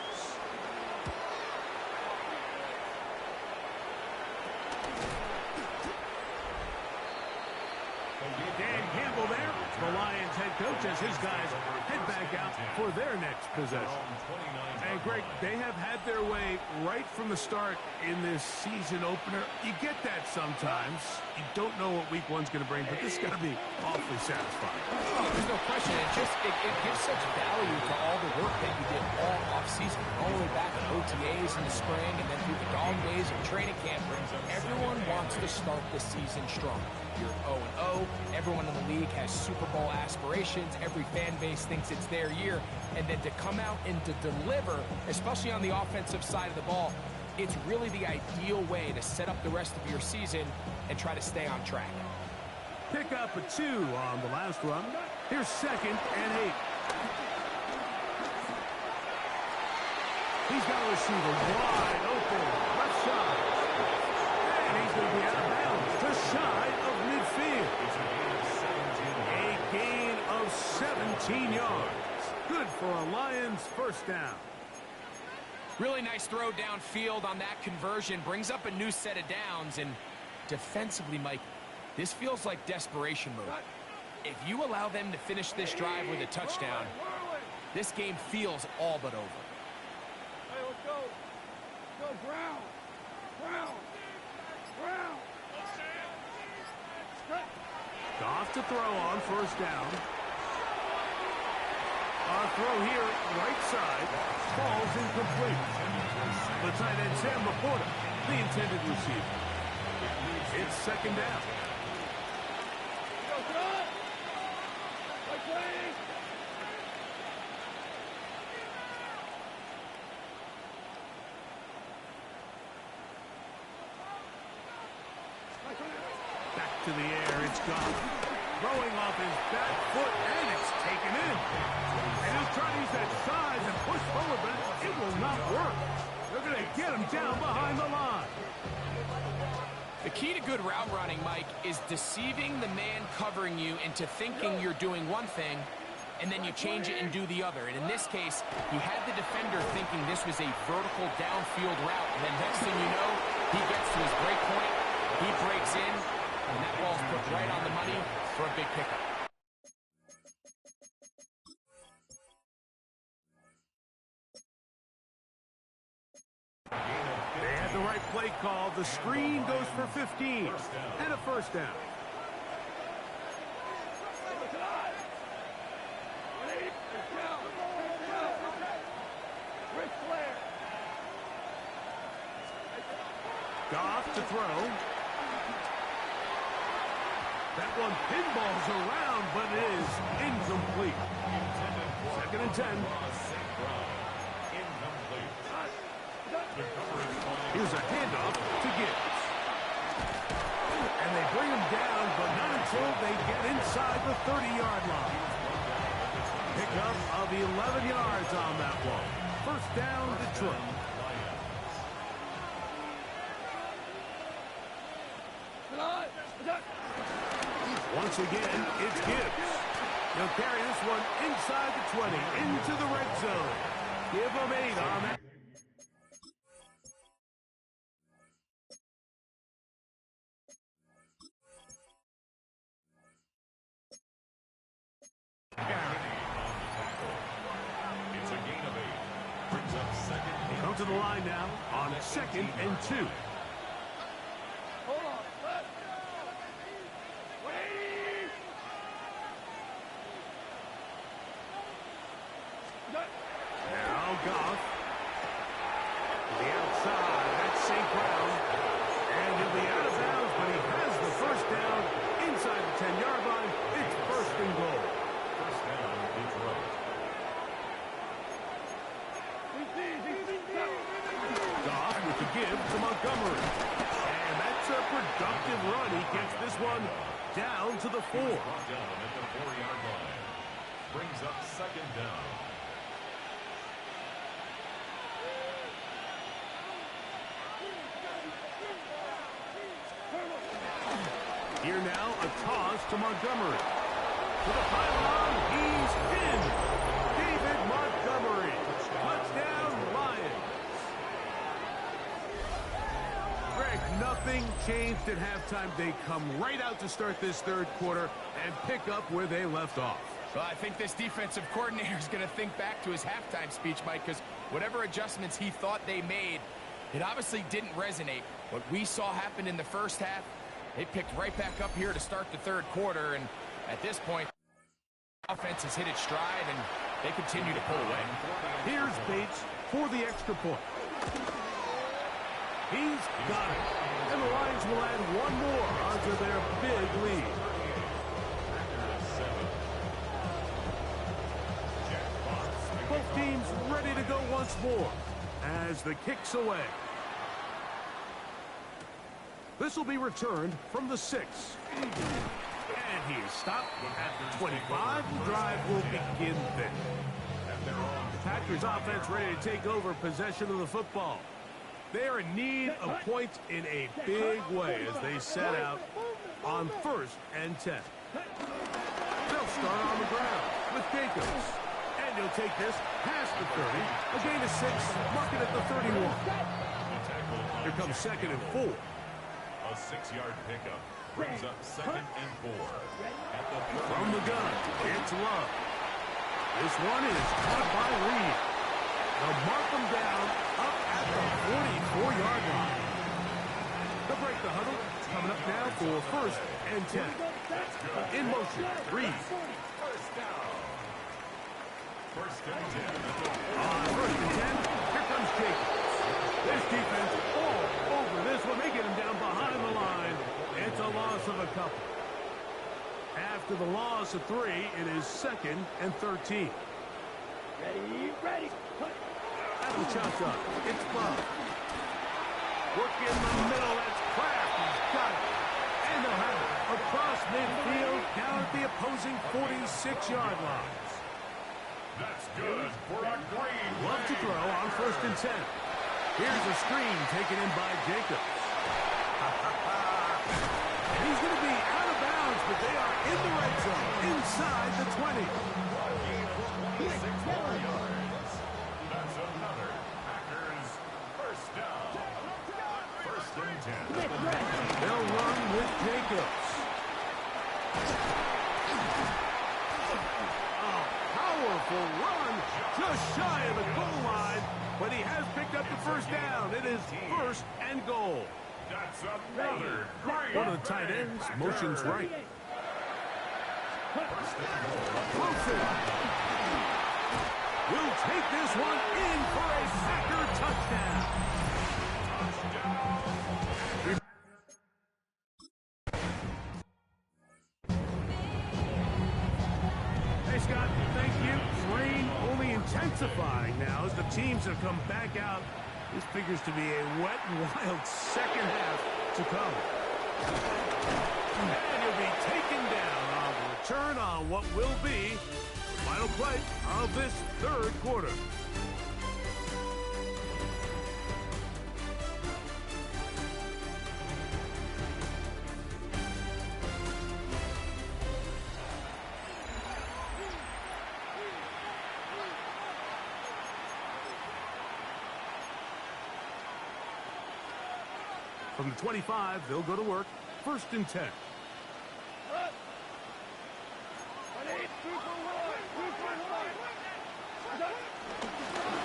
S2: Dan Campbell there, the Lions head coach, as his guys head back out for their next possession. And Greg, they have had their way right from the start in this season opener. You get that sometimes. You don't know what week 1's going to bring, but this is going to be awfully satisfying.
S3: Oh, there's no question. It gives such value to all the work that you did all offseason, all the way back at OTAs in the spring and then through the dog days of training camp. Everyone wants to start the season strong. You're 0-0. Everyone in the league has Super Bowl aspirations. Every fan base thinks it's their year. And then to come out and to deliver, especially on the offensive side of the ball, it's really the ideal way to set up the rest of your season and try to stay on track.
S2: Pick up a 2 on the last run. Here's 2nd and 8. He's got a receiver wide open, left side. And he's going to be out of bounds, just shy of midfield. A gain of 17 yards. Good for a Lions first down.
S3: Really nice throw downfield on that conversion. Brings up a new set of downs. And defensively, Mike, this feels like desperation mode. If you allow them to finish this drive with a touchdown, this game feels all but over.
S5: Hey, let's go. Go, ground. Ground. Ground.
S2: Goff to throw on first down. Our throw here, right side, falls incomplete. The tight end, Sam Laporta, the intended receiver. It's 2nd down.
S5: Go, cut. Right play.
S2: Back to the air, it's Goff. Throwing off his back foot, and it's taken in. And he'll try to use that size and push forward, but it will not work. They're going to get him down behind the line.
S3: The key to good route running, Mike, is deceiving the man covering you into thinking you're doing one thing, and then you change it and do the other. And in this case, he had the defender thinking this was a vertical downfield route, and then next thing you know, he gets to his break point, he breaks in, and that ball's put right on the money for a big pickup.
S2: They had the right play call. The screen goes for 15 and a first down. Goff to throw. That one pinballs around, but it is incomplete. 2nd and 10. Here's a handoff to Gibbs. And they bring him down, but not until they get inside the 30-yard line. Pickup of 11 yards on that one. First down, Detroit. Once again, it's Gibbs. He'll carry this one inside the 20, into the red zone. Give him 8 on that.
S4: It's a gain of 8. Brings up 2nd.
S2: Come to the line now on 2nd and 2.
S5: Hold on. Wait.
S2: Now Goff. To the outside. That's St. Brown. And he'll be out of bounds, but he has the first down inside the 10-yard line. It's 1st and goal.
S4: First down, Detroit.
S2: Goff with the give. give to Montgomery. And that's a productive run. He gets this one down to the 4.
S4: Down at the 4-yard line. Brings up second down.
S2: Here now, a toss to Montgomery. To the pylon, he's in. David Montgomery. Touchdown, Lions. Greg, nothing changed at halftime. They come right out to start this third quarter and pick up where they left off.
S3: Well, I think this defensive coordinator is going to think back to his halftime speech, Mike, because whatever adjustments he thought they made, it obviously didn't resonate. What we saw happen in the first half, they picked right back up here to start the third quarter, and at this point, offense has hit its stride, and they continue to pull away.
S2: Here's Bates for the extra point. He's got it. And the Lions will add one more onto their big lead. Both teams ready to go once more as the kick's away. This will be returned from the 6. And he is stopped at the 25. The drive will begin then. The Packers offense ready to take over possession of the football. They are in need of points in a big way as they set out on 1st and 10. They'll start on the ground with Jacobs. And he'll take this past the 30. A gain of 6, mark it at the 31. Here comes 2nd and 4.
S4: A 6-yard pickup brings up 2nd and 4. At the
S2: From the gun, it's Love. This one is caught by Reed. They'll mark them down up at the 44-yard line. They'll break the huddle. Coming up now for 1st and 10. In motion, Reed.
S4: first down. 1st and 10.
S2: On 1st and 10, here comes Jacobs. This defense all over this one. They get him down behind the line. It's a loss of a couple. After the loss of 3, it is 2nd and 13.
S5: Ready.
S2: Adam shotgun. It's Bob. Work in the middle. That's Kraft. He's got it. And they'll have it across midfield down at the opposing 46-yard line.
S4: That's good for a green.
S2: Love to throw on 1st and 10. Here's a screen taken in by Jacobs. And he's going to be out of bounds, but they are in the red zone, inside the 20.
S4: 6 more yards. That's another Packers first down. 1st and 10.
S2: They'll run with Jacobs. A powerful run, just shy of the goal line, but he has picked up the first down. It is 1st and goal.
S4: That's another great.
S2: One of the tight ends motions right. Wilson will take this one in for a Packer touchdown. Hey, Scott, thank you. Rain only intensifying now as the teams have come back out. This figures to be a wet and wild second half to come. And he'll be taken down on the return on what will be the final play of this third quarter. From the 25, they'll go to work. 1st and 10.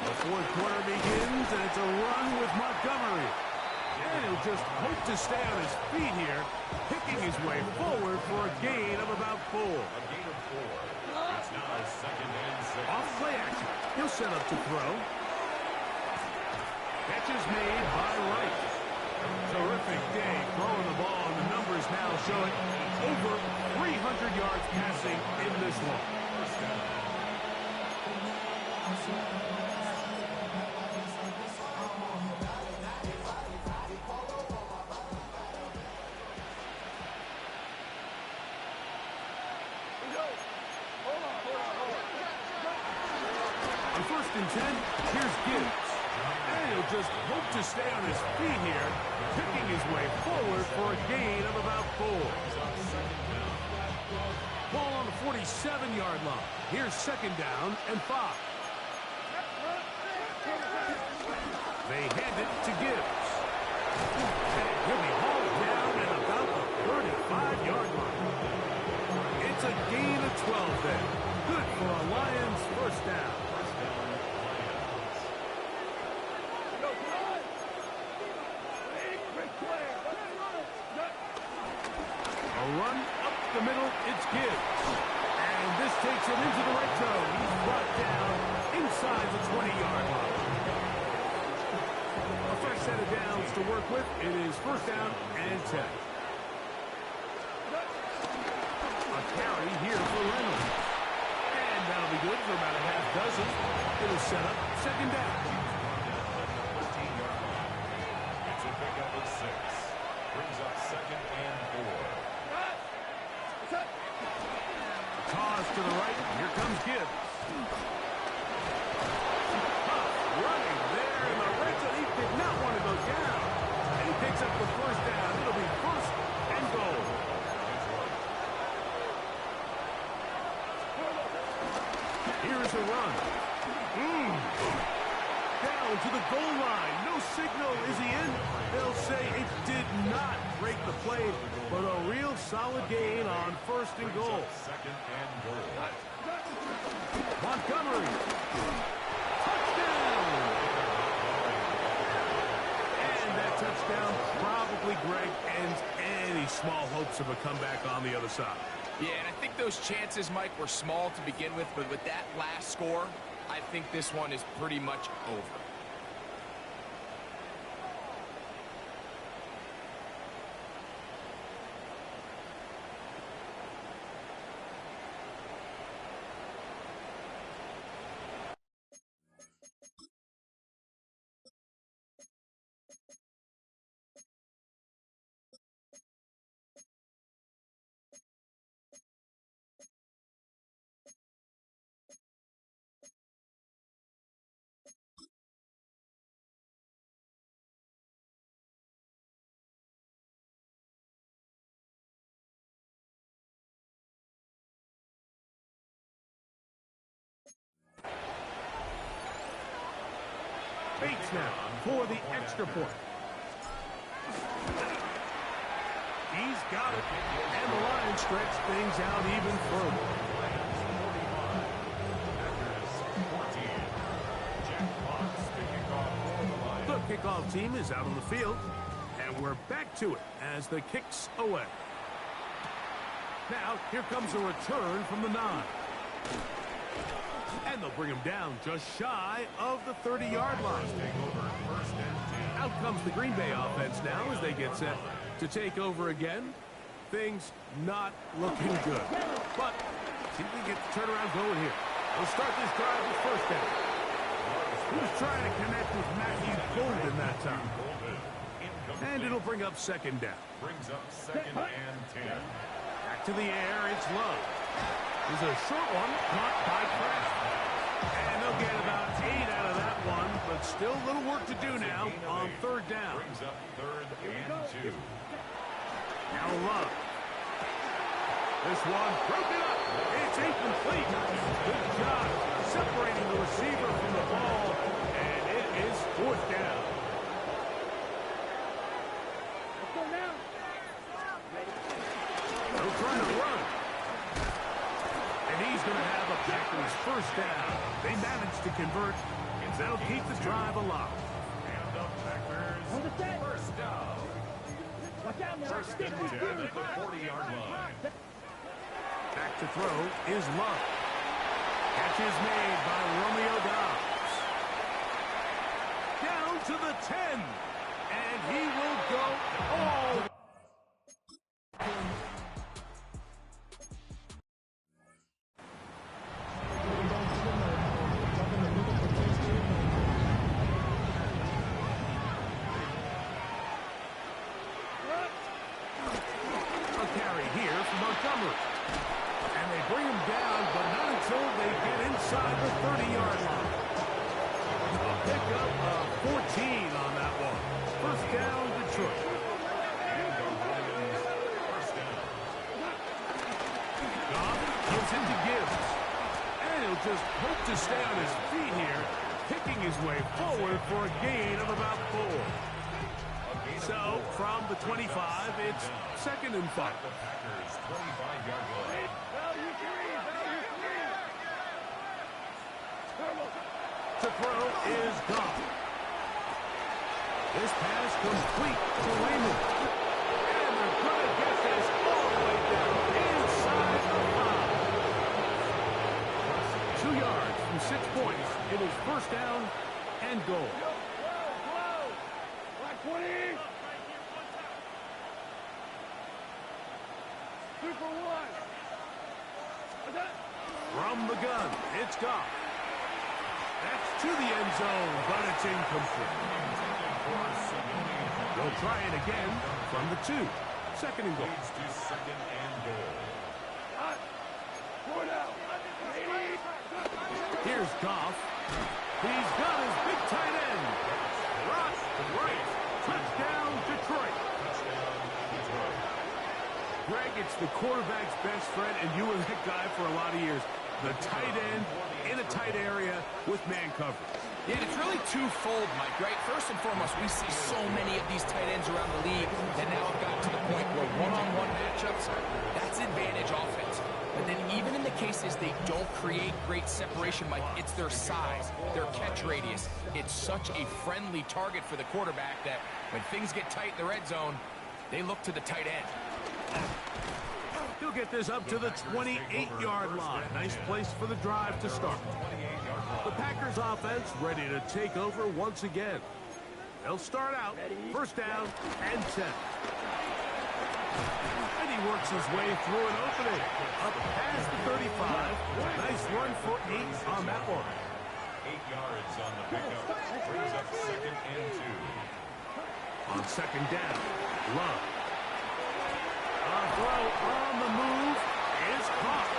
S2: The fourth quarter begins, and it's a run with Montgomery. And he'll just hope to stay on his feet here, picking his way forward for a gain of about 4.
S4: A gain of 4. It's now 2nd and 6.
S2: Off play action. He'll set up to throw. Catch is made by Wright. Terrific day throwing the ball, and the numbers now show it. Over 300 yards passing in this one. and 10. Here's Gibbs. And he'll just hope to stay on his feet here, picking his way forward for a gain of about 4. Ball on the 47-yard line. Here's second down and 5. They hand it to Gibbs. And he'll be hauled down at about the 35-yard line. It's a gain of 12 there. Good for a Lions first down. A run up the middle, it's Gibbs. And this takes him into the red zone. He's brought down inside the 20-yard line. A fresh set of downs to work with. It is first down and 10. A carry here for Reynolds. And that'll be good for about a half dozen. It'll set up second down.
S4: It's a pickup of 6. Brings up second and 4.
S2: Toss to the right. Here comes Gibbs. Running there in the red zone. He did not want to go down. And he picks up the first down. It'll be first and goal. Here's a run. Down to the goal line. No signal. Is he in? They'll say it did not break the play, but a real solid gain on first and goal.
S4: Second and goal.
S2: Montgomery. Touchdown! And that touchdown probably, Greg, ends any small hopes of a comeback on the other side.
S3: Yeah, and I think those chances, Mike, were small to begin with, but with that last score, I think this one is pretty much over.
S2: Bates now for the extra point. He's got it. And the Lions stretch things out even further. The kickoff team is out on the field. And we're back to it as the kick's away. Now, here comes a return from the 9. And they'll bring him down just shy of the 30-yard line. Out comes the Green Bay offense now as they get set to take over again. Things not looking good. But see if we get the turnaround going here. We'll start this drive with first down. Who's trying to connect with Matthew Golden that time? And it'll bring up second down.
S4: Brings up second and 10.
S2: Back to the air, it's Love. There's a short one caught by Kraft. And they'll get about 8 out of that one, but still a little work to do now on third down.
S4: Brings up third and 2.
S2: Now Love. This one broken up. It's incomplete. Good job separating the receiver from the ball, and it is fourth down.
S5: Let's go now.
S2: They're trying to run. And he's going to have a Packers first down. They managed to convert, and that'll keep the drive alive.
S4: And the Packers first down.
S5: Watch out now.
S4: First and 10 at the 40-yard line.
S2: Back to throw is Love. Catch is made by Romeo Dobbs. Down to the 10. And he will go all. A carry here from Montgomery. And they bring him down, but not until they get inside the 30-yard line. just hoped to stay on his feet here, picking his way forward for a gain of about 4. So, from the 25, it's 2nd and 5.
S4: The Packers' 25-yard line.
S2: To throw is gone. This pass complete to Raymond. And they're going to get this all the way down inside the 5. 2 yards from 6 points. It is 1st down and goal.
S5: 20. 2 for 1.
S2: From the gun, it's Goff. That's to the end zone, but it's incomplete. They'll try it again from the 2. 2nd and goal.
S4: Leads to 2nd and goal.
S2: Here's Goff. He's got his big tight end. Rock right. Touchdown, Detroit. Greg, it's the quarterback's best friend, and you were that guy for a lot of years. The tight end in a tight area with man coverage.
S3: Yeah, and it's really twofold, Mike, right? First and foremost, we see so many of these tight ends around the league that now have gotten to the point where one-on-one matchups, that's advantage offense. But then even in the cases they don't create great separation, Mike, it's their size, their catch radius. It's such a friendly target for the quarterback that when things get tight in the red zone, they look to the tight end.
S2: He'll get this up to the 28-yard line. Nice place for the drive to start. The Packers offense ready to take over once again. They'll start out 1st down and 10. And he works his way through an opening. Up past the 35. Nice run for 8 on that one.
S4: 8 yards on the pickup. Brings up 2nd and 2.
S2: On 2nd down, Love. A throw on the move is caught.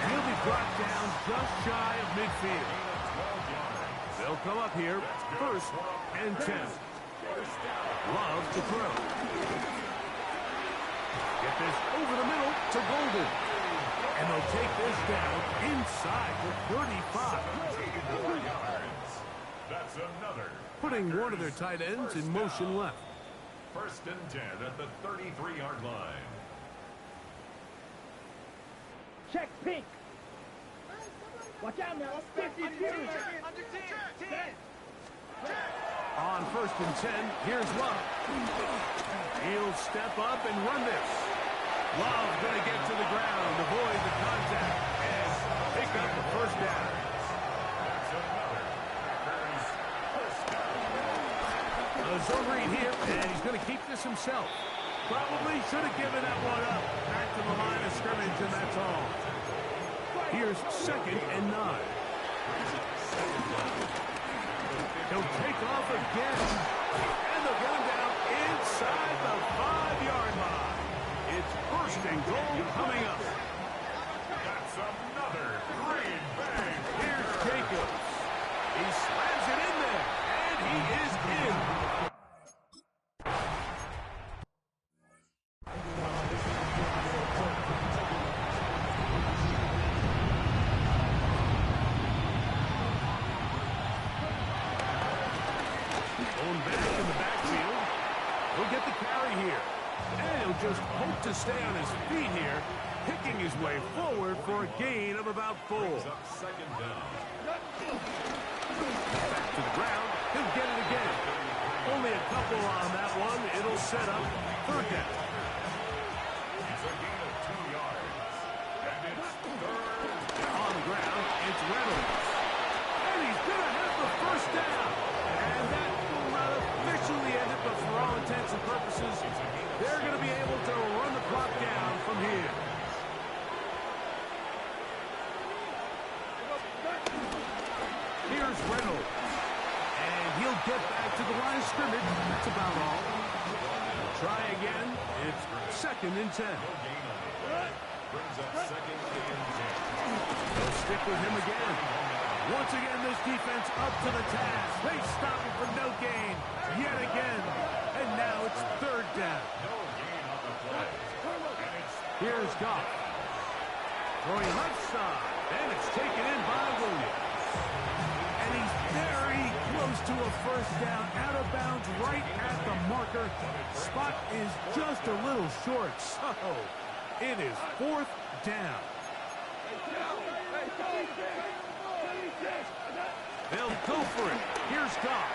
S2: He'll be brought down just shy of midfield. They'll come up here 1st and 10. Love to throw. Get this over the middle to Golden. And they'll take this down inside the 35.
S4: That's another.
S2: Putting one of their tight ends in motion left.
S4: 1st and 10 at the 33-yard line.
S5: Check pink. Watch out now. 52.
S2: On 1st and 10, here's Love. He'll step up and run this. Love going to get to the ground, avoid the contact, and pick up the 1st down.
S4: That's another Packers 1st down.
S2: A zone read here, and he's going to keep this himself. Probably should have given that one up. Back to the line of scrimmage, and that's all. Here's 2nd and 9. He'll take off again. And the rundown inside the 5-yard line. It's 1st and goal coming up.
S4: That's another green bang.
S2: Here's Jacobs. He slams it in there, and he is in. Going back in the backfield. He'll get the carry here. And he'll just hope to stay on his feet here, picking his way forward for a gain of about 4.
S4: Brings up 2nd down.
S2: Back to the ground. He'll get it again. Only a couple on that one. It'll set up 3rd down.
S4: It's a gain of 2 yards. And it's 3rd down.
S2: On the ground, it's Reynolds. And he's going to have the 1st down. And that will not officially end it, but for all intents and purposes, they're going to be able to run the clock down from here. Here's Reynolds. And he'll get back to the line of scrimmage. That's about all. Try again. It's 2nd and 10.
S4: No gain on the play. Brings up 2nd and 10.
S2: They'll stick with him again. Once again, this defense up to the task. They stop him for no gain yet again. And now it's 3rd down.
S4: No gain on the play. And it's
S2: Here's Goff. Throwing left side. And it's taken in by Wilson. to a first down, out of bounds, right at the marker. Spot is just a little short, so it is fourth down. They'll go for it. Here's Goff.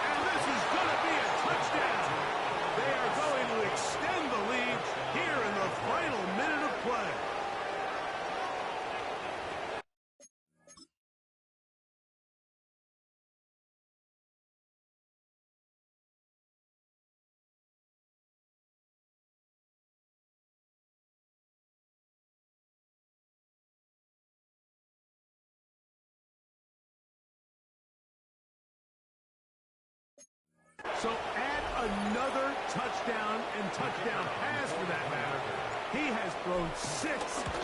S2: And this is going to be a touchdown. They are going to extend the lead here in the final minute of play. So add another touchdown and touchdown pass for that matter. He has thrown 6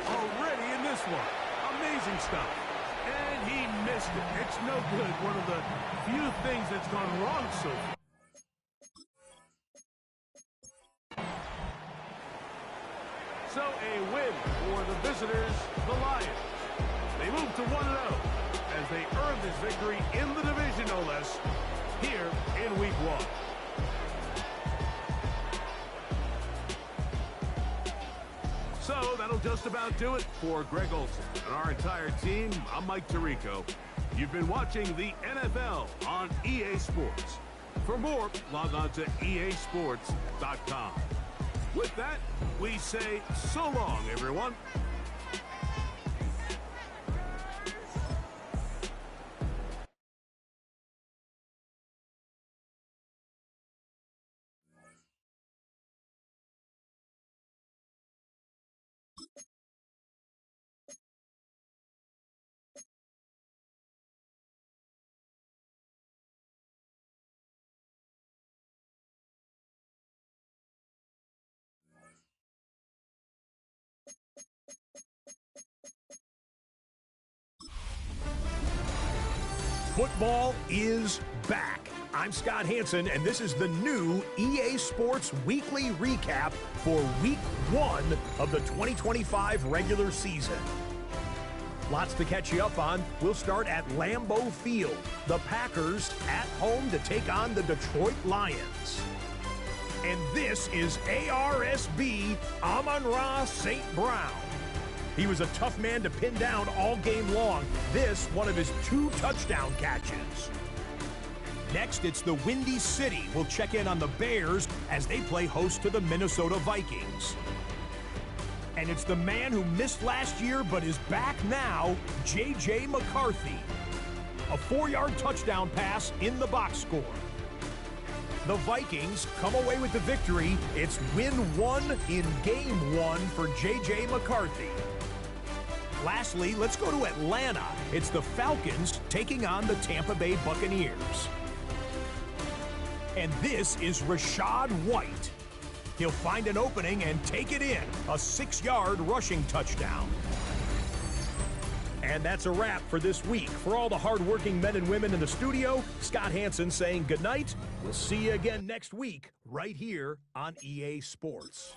S2: already in this one. Amazing stuff. And he missed it. It's no good. One of the few things that's gone wrong so far. So a win for the visitors, the Lions. They move to 1-0 as they earn this victory in the division, no less, here in Week 1. So that'll just about do it for Greg Olsen and our entire team. I'm Mike Tirico. You've been watching the NFL on EA Sports. For more, log on to easports.com. With that, we say so long, everyone.
S6: Football is back. I'm Scott Hansen, and this is the new EA Sports Weekly Recap for Week 1 of the 2025 regular season. Lots to catch you up on. We'll start at Lambeau Field. The Packers at home to take on the Detroit Lions. And this is ARSB Amon-Ra St. Brown. He was a tough man to pin down all game long. This, one of his 2 touchdown catches. Next, it's the Windy City. We'll check in on the Bears as they play host to the Minnesota Vikings. And it's the man who missed last year but is back now, J.J. McCarthy. A 4-yard touchdown pass in the box score. The Vikings come away with the victory. It's win 1 in game 1 for J.J. McCarthy. Lastly, let's go to Atlanta. It's the Falcons taking on the Tampa Bay Buccaneers. And this is Rachaad White. He'll find an opening and take it in. A 6-yard rushing touchdown. And that's a wrap for this week. For all the hardworking men and women in the studio, Scott Hansen saying goodnight. We'll see you again next week right here on EA Sports.